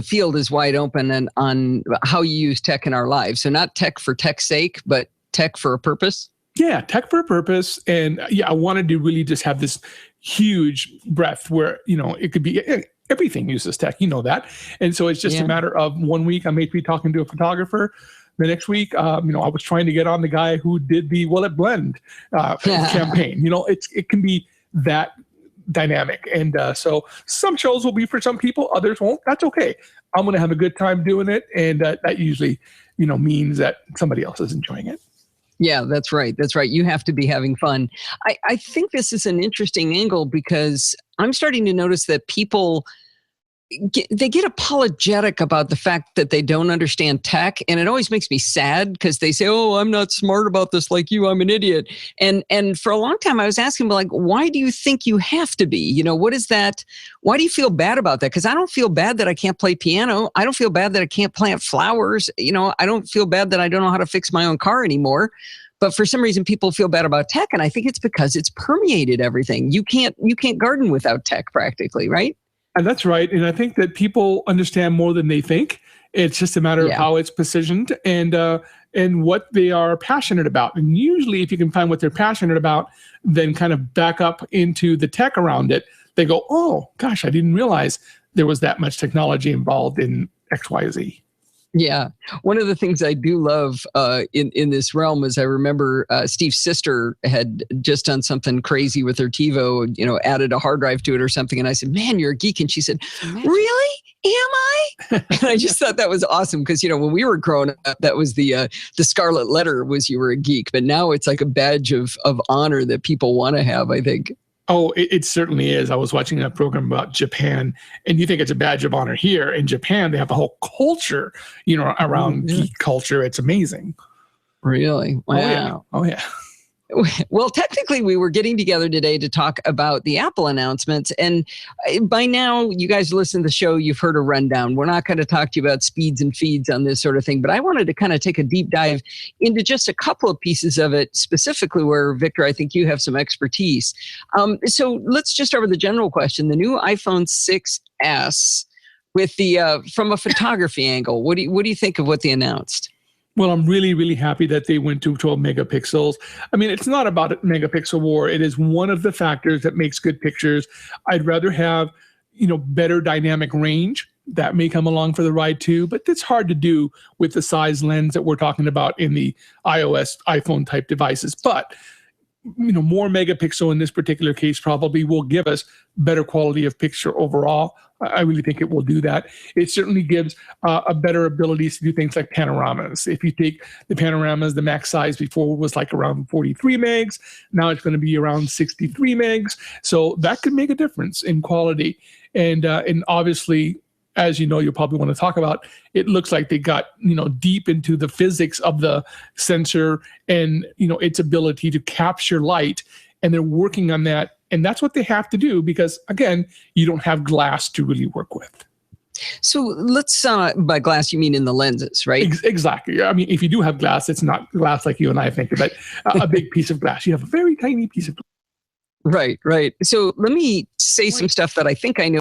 field is wide open and on how you use tech in our lives. So not tech for tech's sake, but tech for a purpose. Yeah, tech for a purpose. And I wanted to really just have this huge breadth where, it could be everything uses tech, that. And so it's just a matter of 1 week I may be talking to a photographer. The next week, I was trying to get on the guy who did the Will It Blend campaign. It can be that dynamic. And so some shows will be for some people, others won't. That's okay. I'm going to have a good time doing it. And that usually, means that somebody else is enjoying it. Yeah, that's right. That's right. You have to be having fun. I think this is an interesting angle because I'm starting to notice that people get apologetic about the fact that they don't understand tech. And it always makes me sad because they say, oh, I'm not smart about this like you, I'm an idiot. And for a long time, I was asking, like, why do you think you have to be? What is that? Why do you feel bad about that? Because I don't feel bad that I can't play piano. I don't feel bad that I can't plant flowers. I don't feel bad that I don't know how to fix my own car anymore. But for some reason, people feel bad about tech. And I think it's because it's permeated everything. You can't garden without tech practically, right? And that's right. And I think that people understand more than they think. It's just a matter of how it's positioned and what they are passionate about. And usually if you can find what they're passionate about, then kind of back up into the tech around it, they go, oh, gosh, I didn't realize there was that much technology involved in X, Y, Z. Yeah. One of the things I do love in this realm is I remember Steve's sister had just done something crazy with her TiVo, added a hard drive to it or something. And I said, man, you're a geek. And she said, really? Am I? And I just thought that was awesome because, when we were growing up, that was the scarlet letter was you were a geek. But now it's like a badge of honor that people want to have, I think. Oh, it certainly is. I was watching a program about Japan, and you think it's a badge of honor here. In Japan, they have a whole culture, around geek culture. It's amazing. Really? Wow. Oh, yeah. Well, technically, we were getting together today to talk about the Apple announcements. And by now, you guys listen to the show, you've heard a rundown. We're not going to talk to you about speeds and feeds on this sort of thing. But I wanted to kind of take a deep dive into just a couple of pieces of it, specifically where, Victor, I think you have some expertise. So let's just start with the general question. The new iPhone 6S with from a photography angle, what do you think of what they announced? Well, I'm really, really happy that they went to 12 megapixels. I mean, it's not about a megapixel war. It is one of the factors that makes good pictures. I'd rather have, better dynamic range. That may come along for the ride too, but it's hard to do with the size lens that we're talking about in the iOS, iPhone type devices. But more megapixel in this particular case probably will give us better quality of picture overall. I really think it will do that. It certainly gives a better ability to do things like panoramas. If you take the panoramas, the max size before was like around 43 megs. Now it's going to be around 63 megs. So that could make a difference in quality. And obviously, as you'll probably want to talk about, it looks like they got, deep into the physics of the sensor and, its ability to capture light. And they're working on that. And that's what they have to do because, again, you don't have glass to really work with. So let's, by glass, you mean in the lenses, right? Exactly. I mean, if you do have glass, it's not glass like you and I think, but a big piece of glass. You have a very tiny piece of glass. Right. So let me say some stuff that I think I know.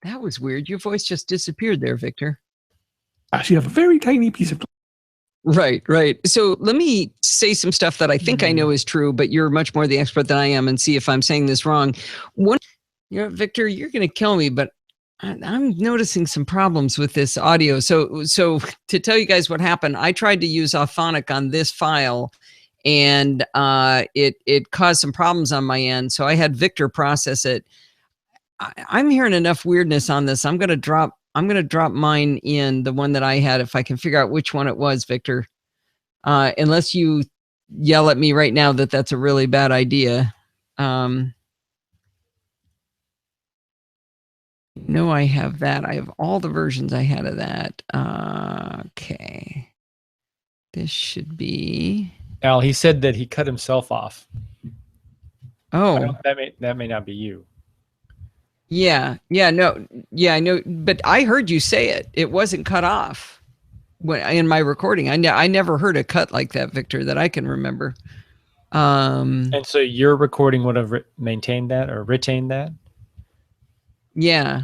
That was weird. Your voice just disappeared there, Victor. You have a very tiny piece of glass. Right. So let me say some stuff that I think I know is true, but you're much more the expert than I am and see if I'm saying this wrong. Victor, you're going to kill me, but I'm noticing some problems with this audio. So to tell you guys what happened, I tried to use Auphonic on this file and it caused some problems on my end. So I had Victor process it. I'm hearing enough weirdness on this. I'm going to drop mine in, the one that I had, if I can figure out which one it was, Victor. Unless you yell at me right now that that's a really bad idea. I have that. I have all the versions I had of that. Okay. This should be... Al, he said that he cut himself off. Oh, That may not be you. yeah, no, yeah, I know, but I heard you say it. It wasn't cut off in my recording. I never heard a cut like that, Victor, that I can remember. And so your recording would have maintained that or retained that? Yeah.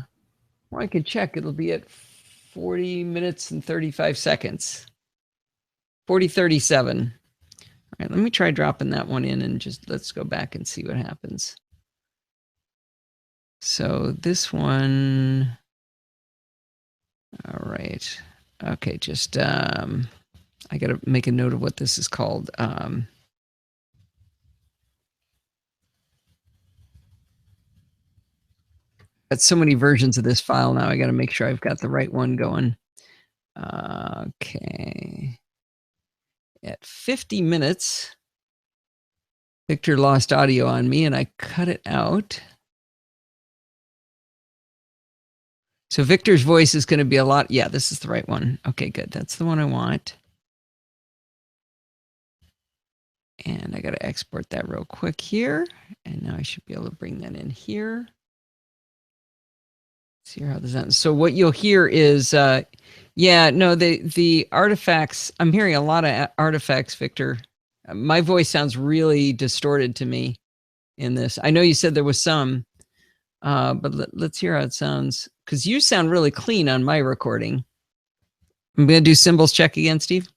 Well, I can check. It'll be at 40 minutes and 35 seconds. 40:37. All right, let me try dropping that one in and just let's go back and see what happens. So this one, all right. Okay, just I got to make a note of what this is called. Got so many versions of this file now. I got to make sure I've got the right one going. Okay. At 50 minutes, Victor lost audio on me and I cut it out. So Victor's voice is going to be a lot. Yeah, this is the right one. Okay, good. That's the one I want. And I got to export that real quick here. And now I should be able to bring that in here. See how this ends. So what you'll hear is, yeah, no, the artifacts, I'm hearing a lot of artifacts, Victor. My voice sounds really distorted to me in this. I know you said there was some, but let's hear how it sounds. Because you sound really clean on my recording. I'm going to do cymbals check again, Steve.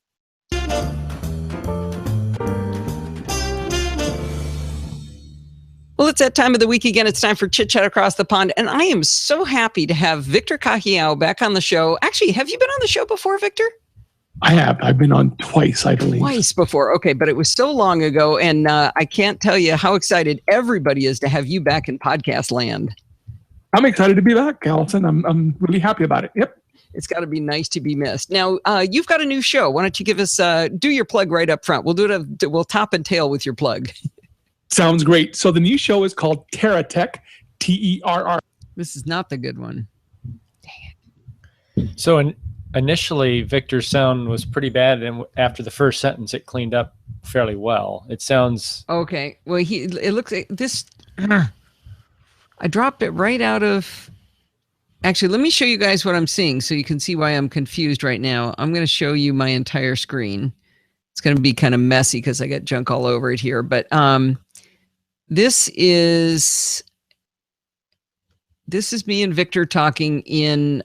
Well, it's that time of the week again. It's time for Chit Chat Across the Pond. And I am so happy to have Victor Cajiao back on the show. Actually, have you been on the show before, Victor? I have. I've been on twice, I believe. Twice before. Okay, but it was so long ago. And I can't tell you how excited everybody is to have you back in podcast land. I'm excited to be back, Allison. I'm really happy about it. Yep. It's got to be nice to be missed. Now, you've got a new show. Why don't you give us, do your plug right up front. We'll do it. We'll top and tail with your plug. Sounds great. So the new show is called TerraTech, Terr. This is not the good one. So initially, Victor's sound was pretty bad, and after the first sentence, it cleaned up fairly well. It sounds okay. Well, it looks like this. I dropped it right out of. Actually, let me show you guys what I'm seeing, so you can see why I'm confused right now. I'm going to show you my entire screen. It's going to be kind of messy because I got junk all over it here, but this is me and Victor talking in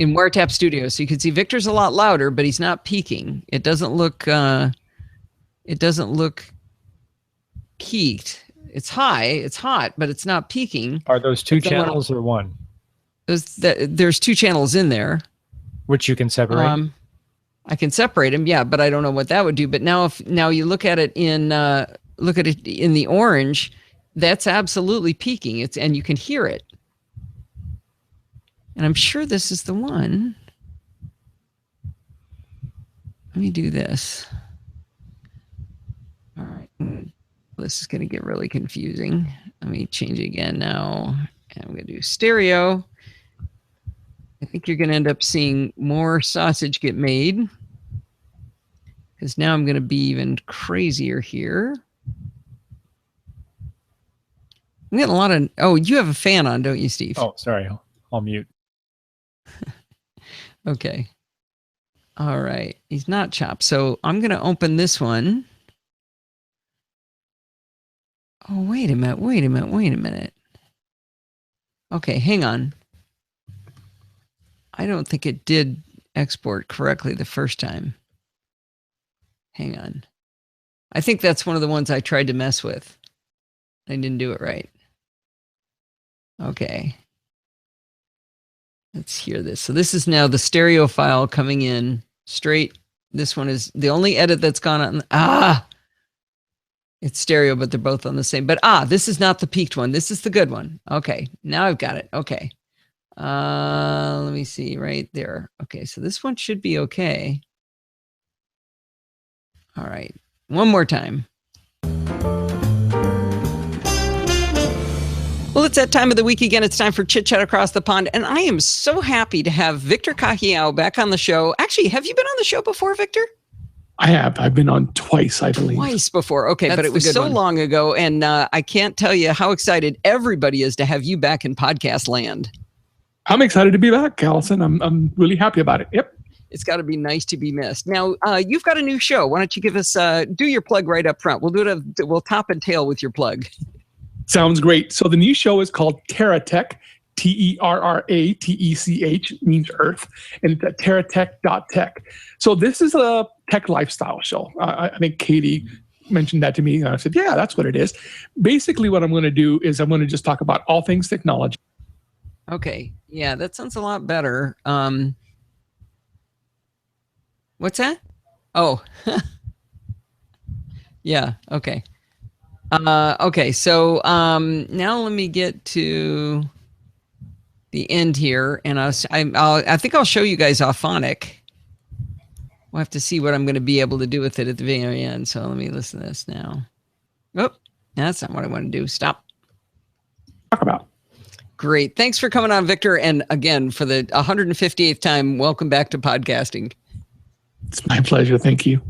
Wiretap Studio. So you can see Victor's a lot louder, but he's not peaking. It doesn't look peaked. It's high, it's hot, but it's not peaking. Are those two channels or one? There's two channels in there. Which you can separate? I can separate them, yeah, but I don't know what that would do. But now you look at it in the orange, that's absolutely peaking. And you can hear it. And I'm sure this is the one. Let me do this. All right. This is going to get really confusing. Let me change it again now. And I'm going to do stereo. I think you're going to end up seeing more sausage get made. Because now I'm going to be even crazier here. I'm getting a lot of... Oh, you have a fan on, don't you, Steve? Oh, sorry. I'll mute. Okay. All right. He's not chopped. So I'm going to open this one. Oh, wait a minute. Okay, hang on. I don't think it did export correctly the first time. Hang on. I think that's one of the ones I tried to mess with. I didn't do it right. Okay. Let's hear this. So this is now the stereo file coming in straight. This one is the only edit that's gone on. It's stereo, but they're both on the same. But this is not the peaked one. This is the good one. Okay, now I've got it. Okay. Let me see right there. Okay, so this one should be okay. All right, one more time. Well, it's that time of the week again. It's time for Chit Chat Across the Pond. And I am so happy to have Victor Cajiao back on the show. Actually, have you been on the show before, Victor? I have. I've been on twice, I believe. Twice before. Okay, That's but it was the good so one. long ago, and I can't tell you how excited everybody is to have you back in podcast land. I'm excited to be back, Allison. I'm really happy about it. Yep. It's got to be nice to be missed. Now, you've got a new show. Why don't you give us do your plug right up front? We'll do it. We'll top and tail with your plug. Sounds great. So the new show is called TerraTech. TerraTech means Earth, and TerraTech.tech. So this is a tech lifestyle show. I think Katie mentioned that to me, and I said, yeah, that's what it is. Basically, what I'm going to do is I'm going to just talk about all things technology. Okay. Yeah, that sounds a lot better. What's that? Oh. Yeah. Okay. Okay. So now let me get to the end here, and I think I'll show you guys Auphonic. We'll have to see what I'm going to be able to do with it at the very end. So let me listen to this now. Oh, that's not what I want to do. Stop. Talk about. Great. Thanks for coming on, Victor. And again, for the 158th time, welcome back to podcasting. It's my pleasure. Thank you.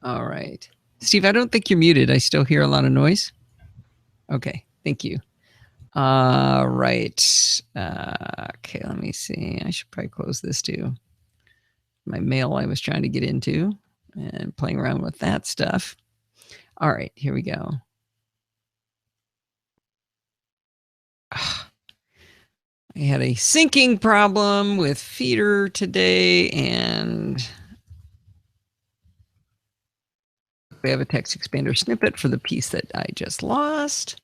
All right. Steve, I don't think you're muted. I still hear a lot of noise. Okay. Thank you. Right. Okay, let me see. I should probably close this too. My mail I was trying to get into and playing around with that stuff. All right, here we go. I had a syncing problem with Feeder today, and we have a text expander snippet for the piece that I just lost.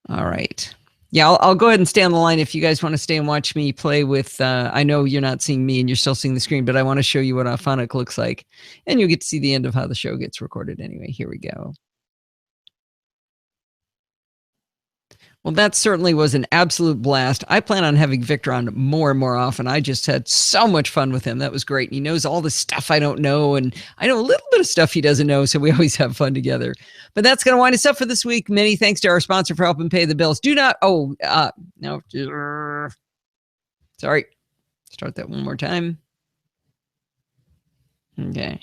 All right. Yeah, I'll go ahead and stay on the line if you guys want to stay and watch me play with, I know you're not seeing me and you're still seeing the screen, but I want to show you what Auphonic looks like. And you'll get to see the end of how the show gets recorded anyway. Here we go. Well, that certainly was an absolute blast. I plan on having Victor on more and more often. I just had so much fun with him. That was great. He knows all the stuff I don't know, and I know a little bit of stuff he doesn't know, so we always have fun together. But that's going to wind us up for this week. Many thanks to our sponsor for helping pay the bills. Do not, no, sorry. Start that one more time. Okay.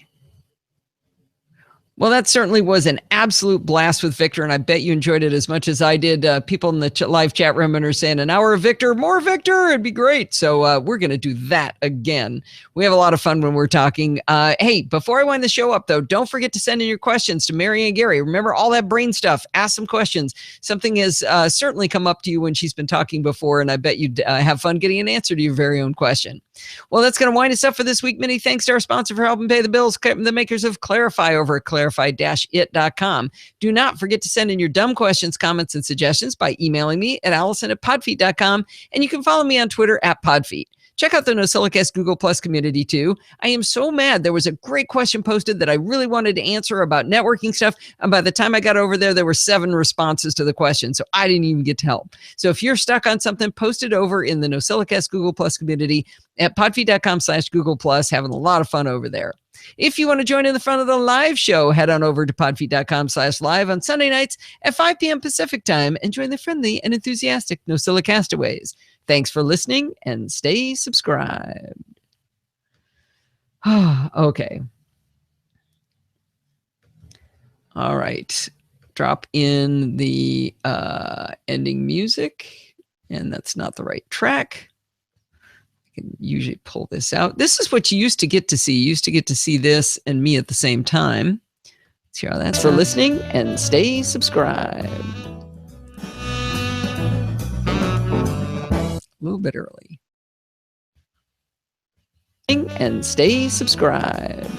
Well, that certainly was an absolute blast with Victor, and I bet you enjoyed it as much as I did. People in the live chat room are saying an hour of Victor, more Victor, it'd be great. So we're going to do that again. We have a lot of fun when we're talking. Hey, before I wind the show up, though, don't forget to send in your questions to Mary and Gary. Remember all that brain stuff. Ask some questions. Something has certainly come up to you when she's been talking before, and I bet you'd have fun getting an answer to your very own question. Well, that's going to wind us up for this week. Many thanks to our sponsor for helping pay the bills, the makers of Clarify over at clarify-it.com. Do not forget to send in your dumb questions, comments, and suggestions by emailing me at allison@podfeet.com, and you can follow me on Twitter @podfeet. Check out the NosillaCast Google Plus community too. I am so mad. There was a great question posted that I really wanted to answer about networking stuff. And by the time I got over there were 7 responses to the question. So I didn't even get to help. So if you're stuck on something, post it over in the NosillaCast Google Plus community at podfeet.com/Google Plus. Having a lot of fun over there. If you want to join in the front of the live show, head on over to podfeet.com/live on Sunday nights at 5 p.m. Pacific time and join the friendly and enthusiastic NosillaCastaways. Thanks for listening and stay subscribed. Okay. All right. Drop in the ending music, and that's not the right track. I can usually pull this out. This is what you used to get to see. You used to get to see this and me at the same time. Let's hear how that's for listening and stay subscribed. A little bit early. And stay subscribed.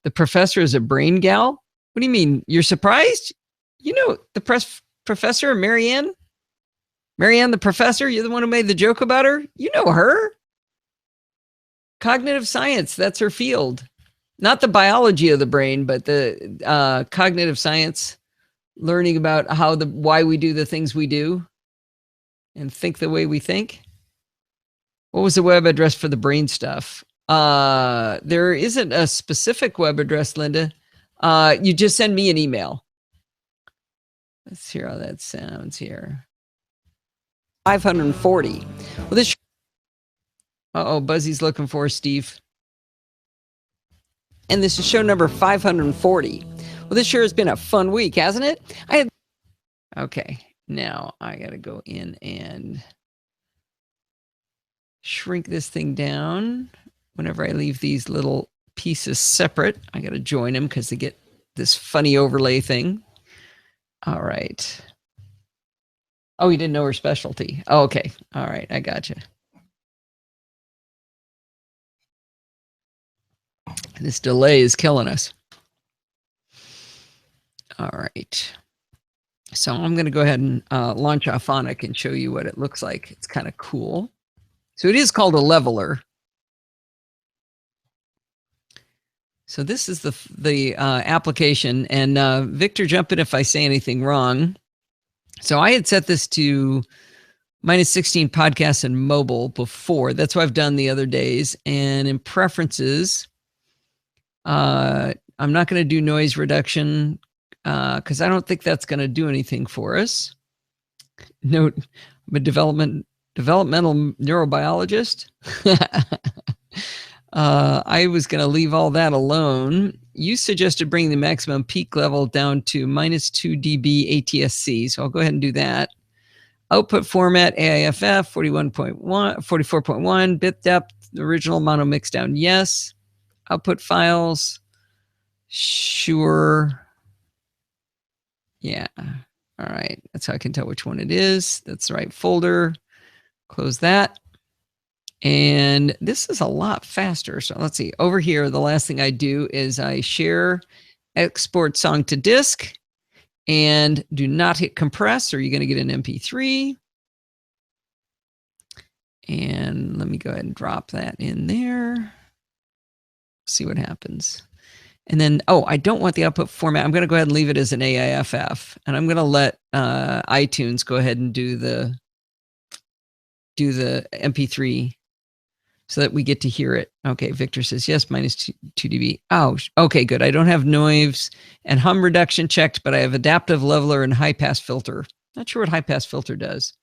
The professor is a brain gal? What do you mean? You're surprised? You know the professor, Marianne? Marianne the professor? You're the one who made the joke about her? You know her. Cognitive science, that's her field. Not the biology of the brain, but the cognitive science. Learning about why we do the things we do and think the way we think. What was the web address for the brain stuff? There isn't a specific web address, Linda. You just send me an email. Let's hear how that sounds here. 540. Well, this Buzzy's looking for Steve. And this is show number 540. Well, this sure has been a fun week, hasn't it? Okay, now I got to go in and shrink this thing down. Whenever I leave these little pieces separate, I got to join them because they get this funny overlay thing. All right. Oh, you didn't know her specialty. Oh, okay. All right. I gotcha. This delay is killing us. All right. So I'm going to go ahead and launch Auphonic and show you what it looks like. It's kind of cool. So it is called a leveler. So this is the application. And Victor, jump in if I say anything wrong. So I had set this to -16 podcasts and mobile before. That's what I've done the other days. And in preferences, I'm not going to do noise reduction because I don't think that's going to do anything for us. Note, I'm a developmental neurobiologist. I was going to leave all that alone. You suggested bringing the maximum peak level down to -2 dB ATSC, so I'll go ahead and do that. Output format, AIFF, 44.1, bit depth, original mono mix down, yes. Output files, sure. Yeah, all right. That's how I can tell which one it is. That's the right folder. Close that. And this is a lot faster. So let's see. Over here, the last thing I do is I share export song to disk and do not hit compress or you're going to get an MP3. And let me go ahead and drop that in there. See what happens. And then, I don't want the output format. I'm going to go ahead and leave it as an AIFF. And I'm going to let iTunes go ahead and do the MP3 so that we get to hear it. Okay, Victor says yes, -2 dB. Oh, okay, good. I don't have noise and hum reduction checked, but I have adaptive leveler and high pass filter. Not sure what high pass filter does.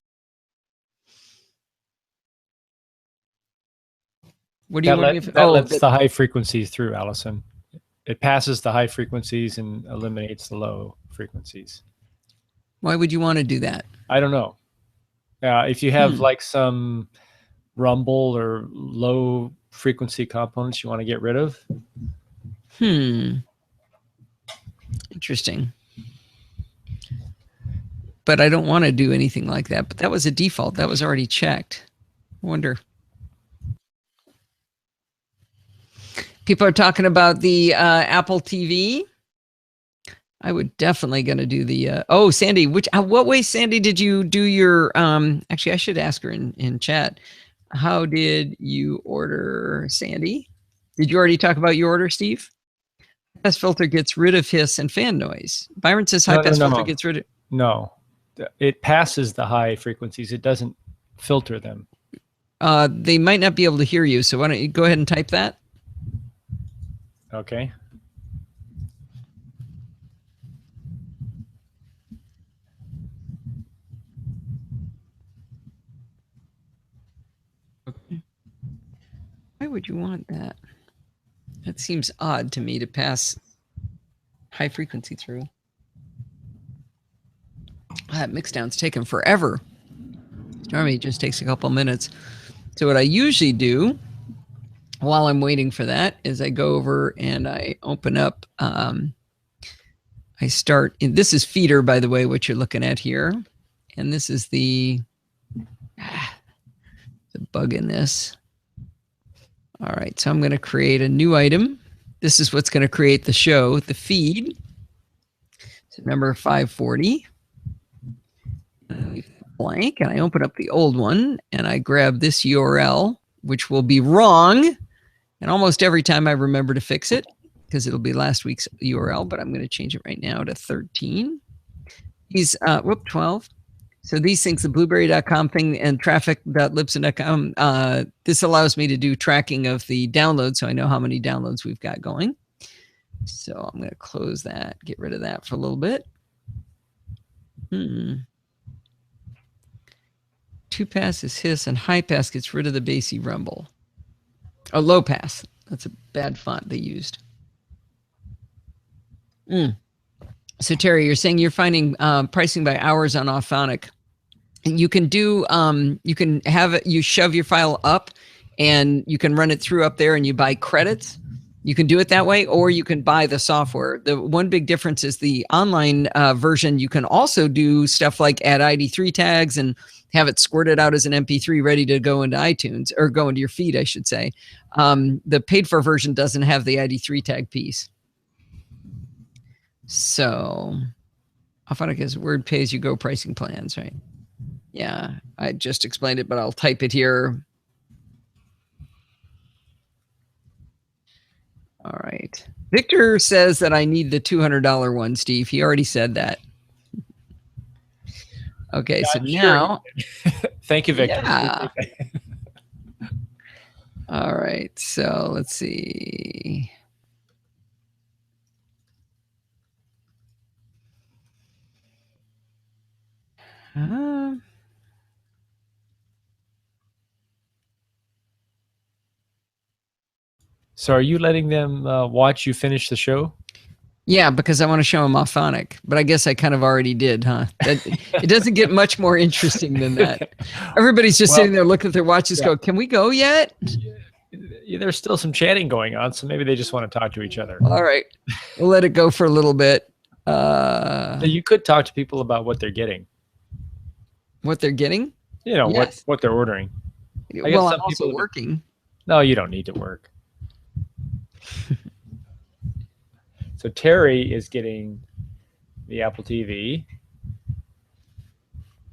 What do you want? That lets the high frequencies through, Allison. It passes the high frequencies and eliminates the low frequencies. Why would you want to do that? I don't know. If you have like some rumble or low frequency components you want to get rid of. Interesting. But I don't want to do anything like that. But that was a default. That was already checked. I wonder. People are talking about the Apple TV. I would definitely going to do the, Sandy, what way, Sandy, did you do your, actually, I should ask her in chat. How did you order, Sandy? Did you already talk about your order, Steve? High pass filter gets rid of hiss and fan noise. Byron says high pass filter gets rid of. No, it passes the high frequencies. It doesn't filter them. They might not be able to hear you. So why don't you go ahead and type that? Okay. Why would you want that? That seems odd to me to pass high frequency through. That mixdown's taken forever. Normally it just takes a couple minutes. So what I usually do while I'm waiting for that is I go over and I open up, I start, this is feeder, by the way, what you're looking at here. And this is the bug in this. All right, so I'm going to create a new item. This is what's going to create the show, the feed. So number 540. Blank, and I open up the old one, and I grab this URL, which will be wrong. And almost every time I remember to fix it, because it'll be last week's URL, but I'm going to change it right now to 13. 12. So these things, the blueberry.com thing and traffic.libsyn.com, this allows me to do tracking of the download, so I know how many downloads we've got going. So I'm going to close that, get rid of that for a little bit. 2 pass is hiss, and high pass gets rid of the bassy rumble. Oh, low pass. That's a bad font they used. So Terry, you're saying you're finding pricing by hours on Auphonic. And you can do you can have it, you shove your file up and you can run it through up there and you buy credits. You can do it that way, or you can buy the software. The one big difference is the online version. You can also do stuff like add ID3 tags and have it squirted out as an MP3 ready to go into iTunes, or go into your feed, I should say. The paid for version doesn't have the ID3 tag piece. So Auphonic has word pay as you go pricing plans, right? Yeah, I just explained it, but I'll type it here. All right. Victor says that I need the $200 one, Steve. He already said that. Okay, so now. Thank you, Victor. Yeah. All right, so let's see. So are you letting them watch you finish the show? Yeah, because I want to show them Auphonic, but I guess I kind of already did, huh? It doesn't get much more interesting than that. Everybody's just sitting there looking at their watches, go, "Can we go yet?" There's still some chatting going on, so maybe they just want to talk to each other. All right, we'll let it go for a little bit. You could talk to people about what they're getting. What they're getting? You know, Yes. what they're ordering. Well, I'm also working. No, you don't need to work. So Terry is getting the Apple TV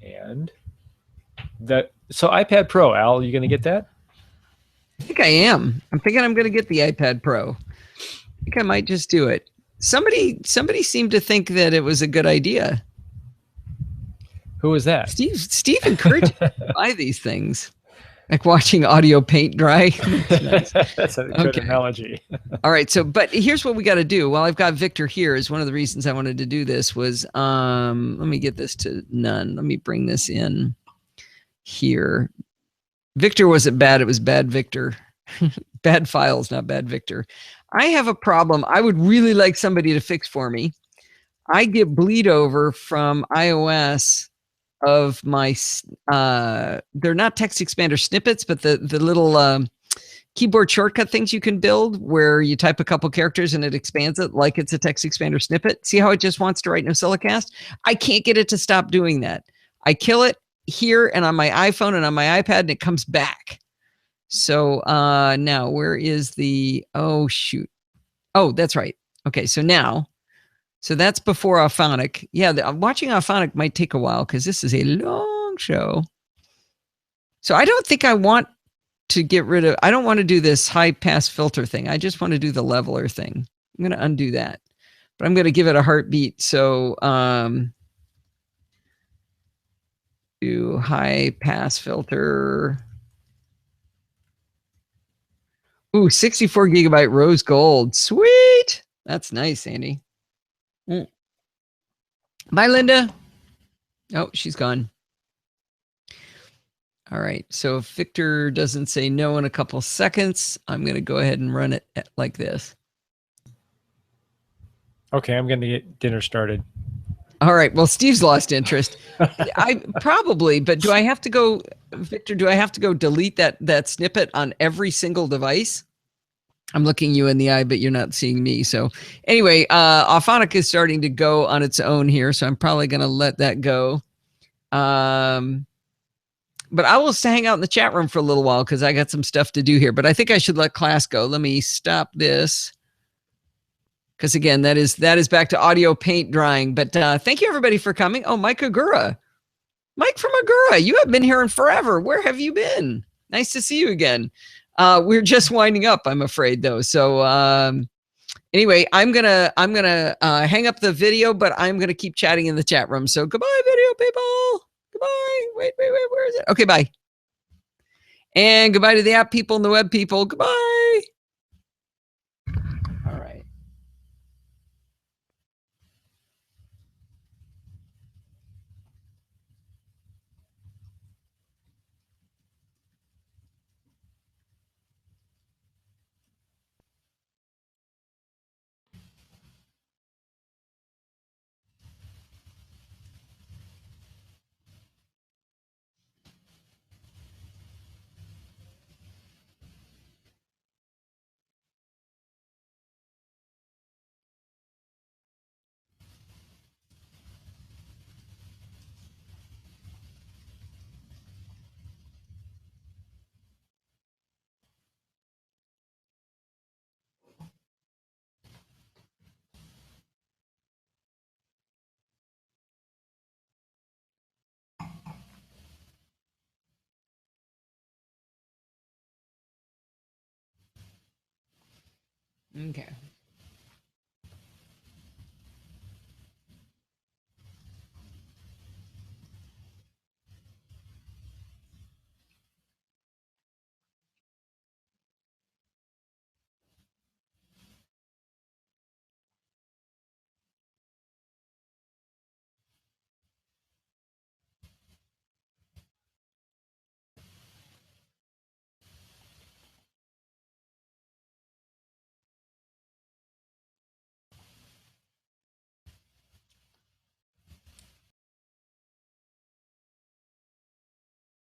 and so iPad Pro. Al, you going to get that? I think I am. I'm thinking I'm going to get the iPad Pro. I think I might just do it. Somebody seemed to think that it was a good idea. Who was that? Steve encouraged me to buy these things. Like watching audio paint dry. Nice. That's a good analogy. All right. So, but here's what we got to do. While I've got Victor here, is one of the reasons I wanted to do this was, let me get this to none. Let me bring this in here. Victor wasn't bad. It was bad Victor. Bad files, not bad Victor. I have a problem. I would really like somebody to fix for me. I get bleed over from iOS of my they're not text expander snippets, but the little keyboard shortcut things you can build where you type a couple characters and it expands it like it's a text expander snippet. See how it just wants to write NosillaCast? I can't get it to stop doing that. I kill it here and on my iPhone and on my iPad and it comes back. So now where is the, oh shoot. Oh, that's right. Okay, so now, so that's before Auphonic. Yeah, watching Auphonic might take a while because this is a long show. So I don't think I want to get rid of, I don't want to do this high pass filter thing. I just want to do the leveler thing. I'm going to undo that, but I'm going to give it a heartbeat. So do high pass filter. Ooh, 64 gigabyte rose gold. Sweet. That's nice, Andy. Bye, Linda. Oh, she's gone. All right. So if Victor doesn't say no in a couple seconds, I'm going to go ahead and run it like this. Okay, I'm going to get dinner started. All right. Well, Steve's lost interest. I probably, but do I have to go, Victor, do I have to go delete that snippet on every single device? I'm looking you in the eye, but you're not seeing me. So anyway, Auphonic is starting to go on its own here. So I'm probably going to let that go. But I will hang out in the chat room for a little while because I got some stuff to do here. But I think I should let class go. Let me stop this. Because again, that is back to audio paint drying. But thank you everybody for coming. Oh, Mike Agura. Mike from Agura. You have been here in forever. Where have you been? Nice to see you again. We're just winding up, I'm afraid, though. So anyway, I'm gonna hang up the video, but I'm gonna keep chatting in the chat room. So goodbye, video people. Goodbye. Wait, where is it? Okay, bye. And goodbye to the app people and the web people. Goodbye. All right. Okay.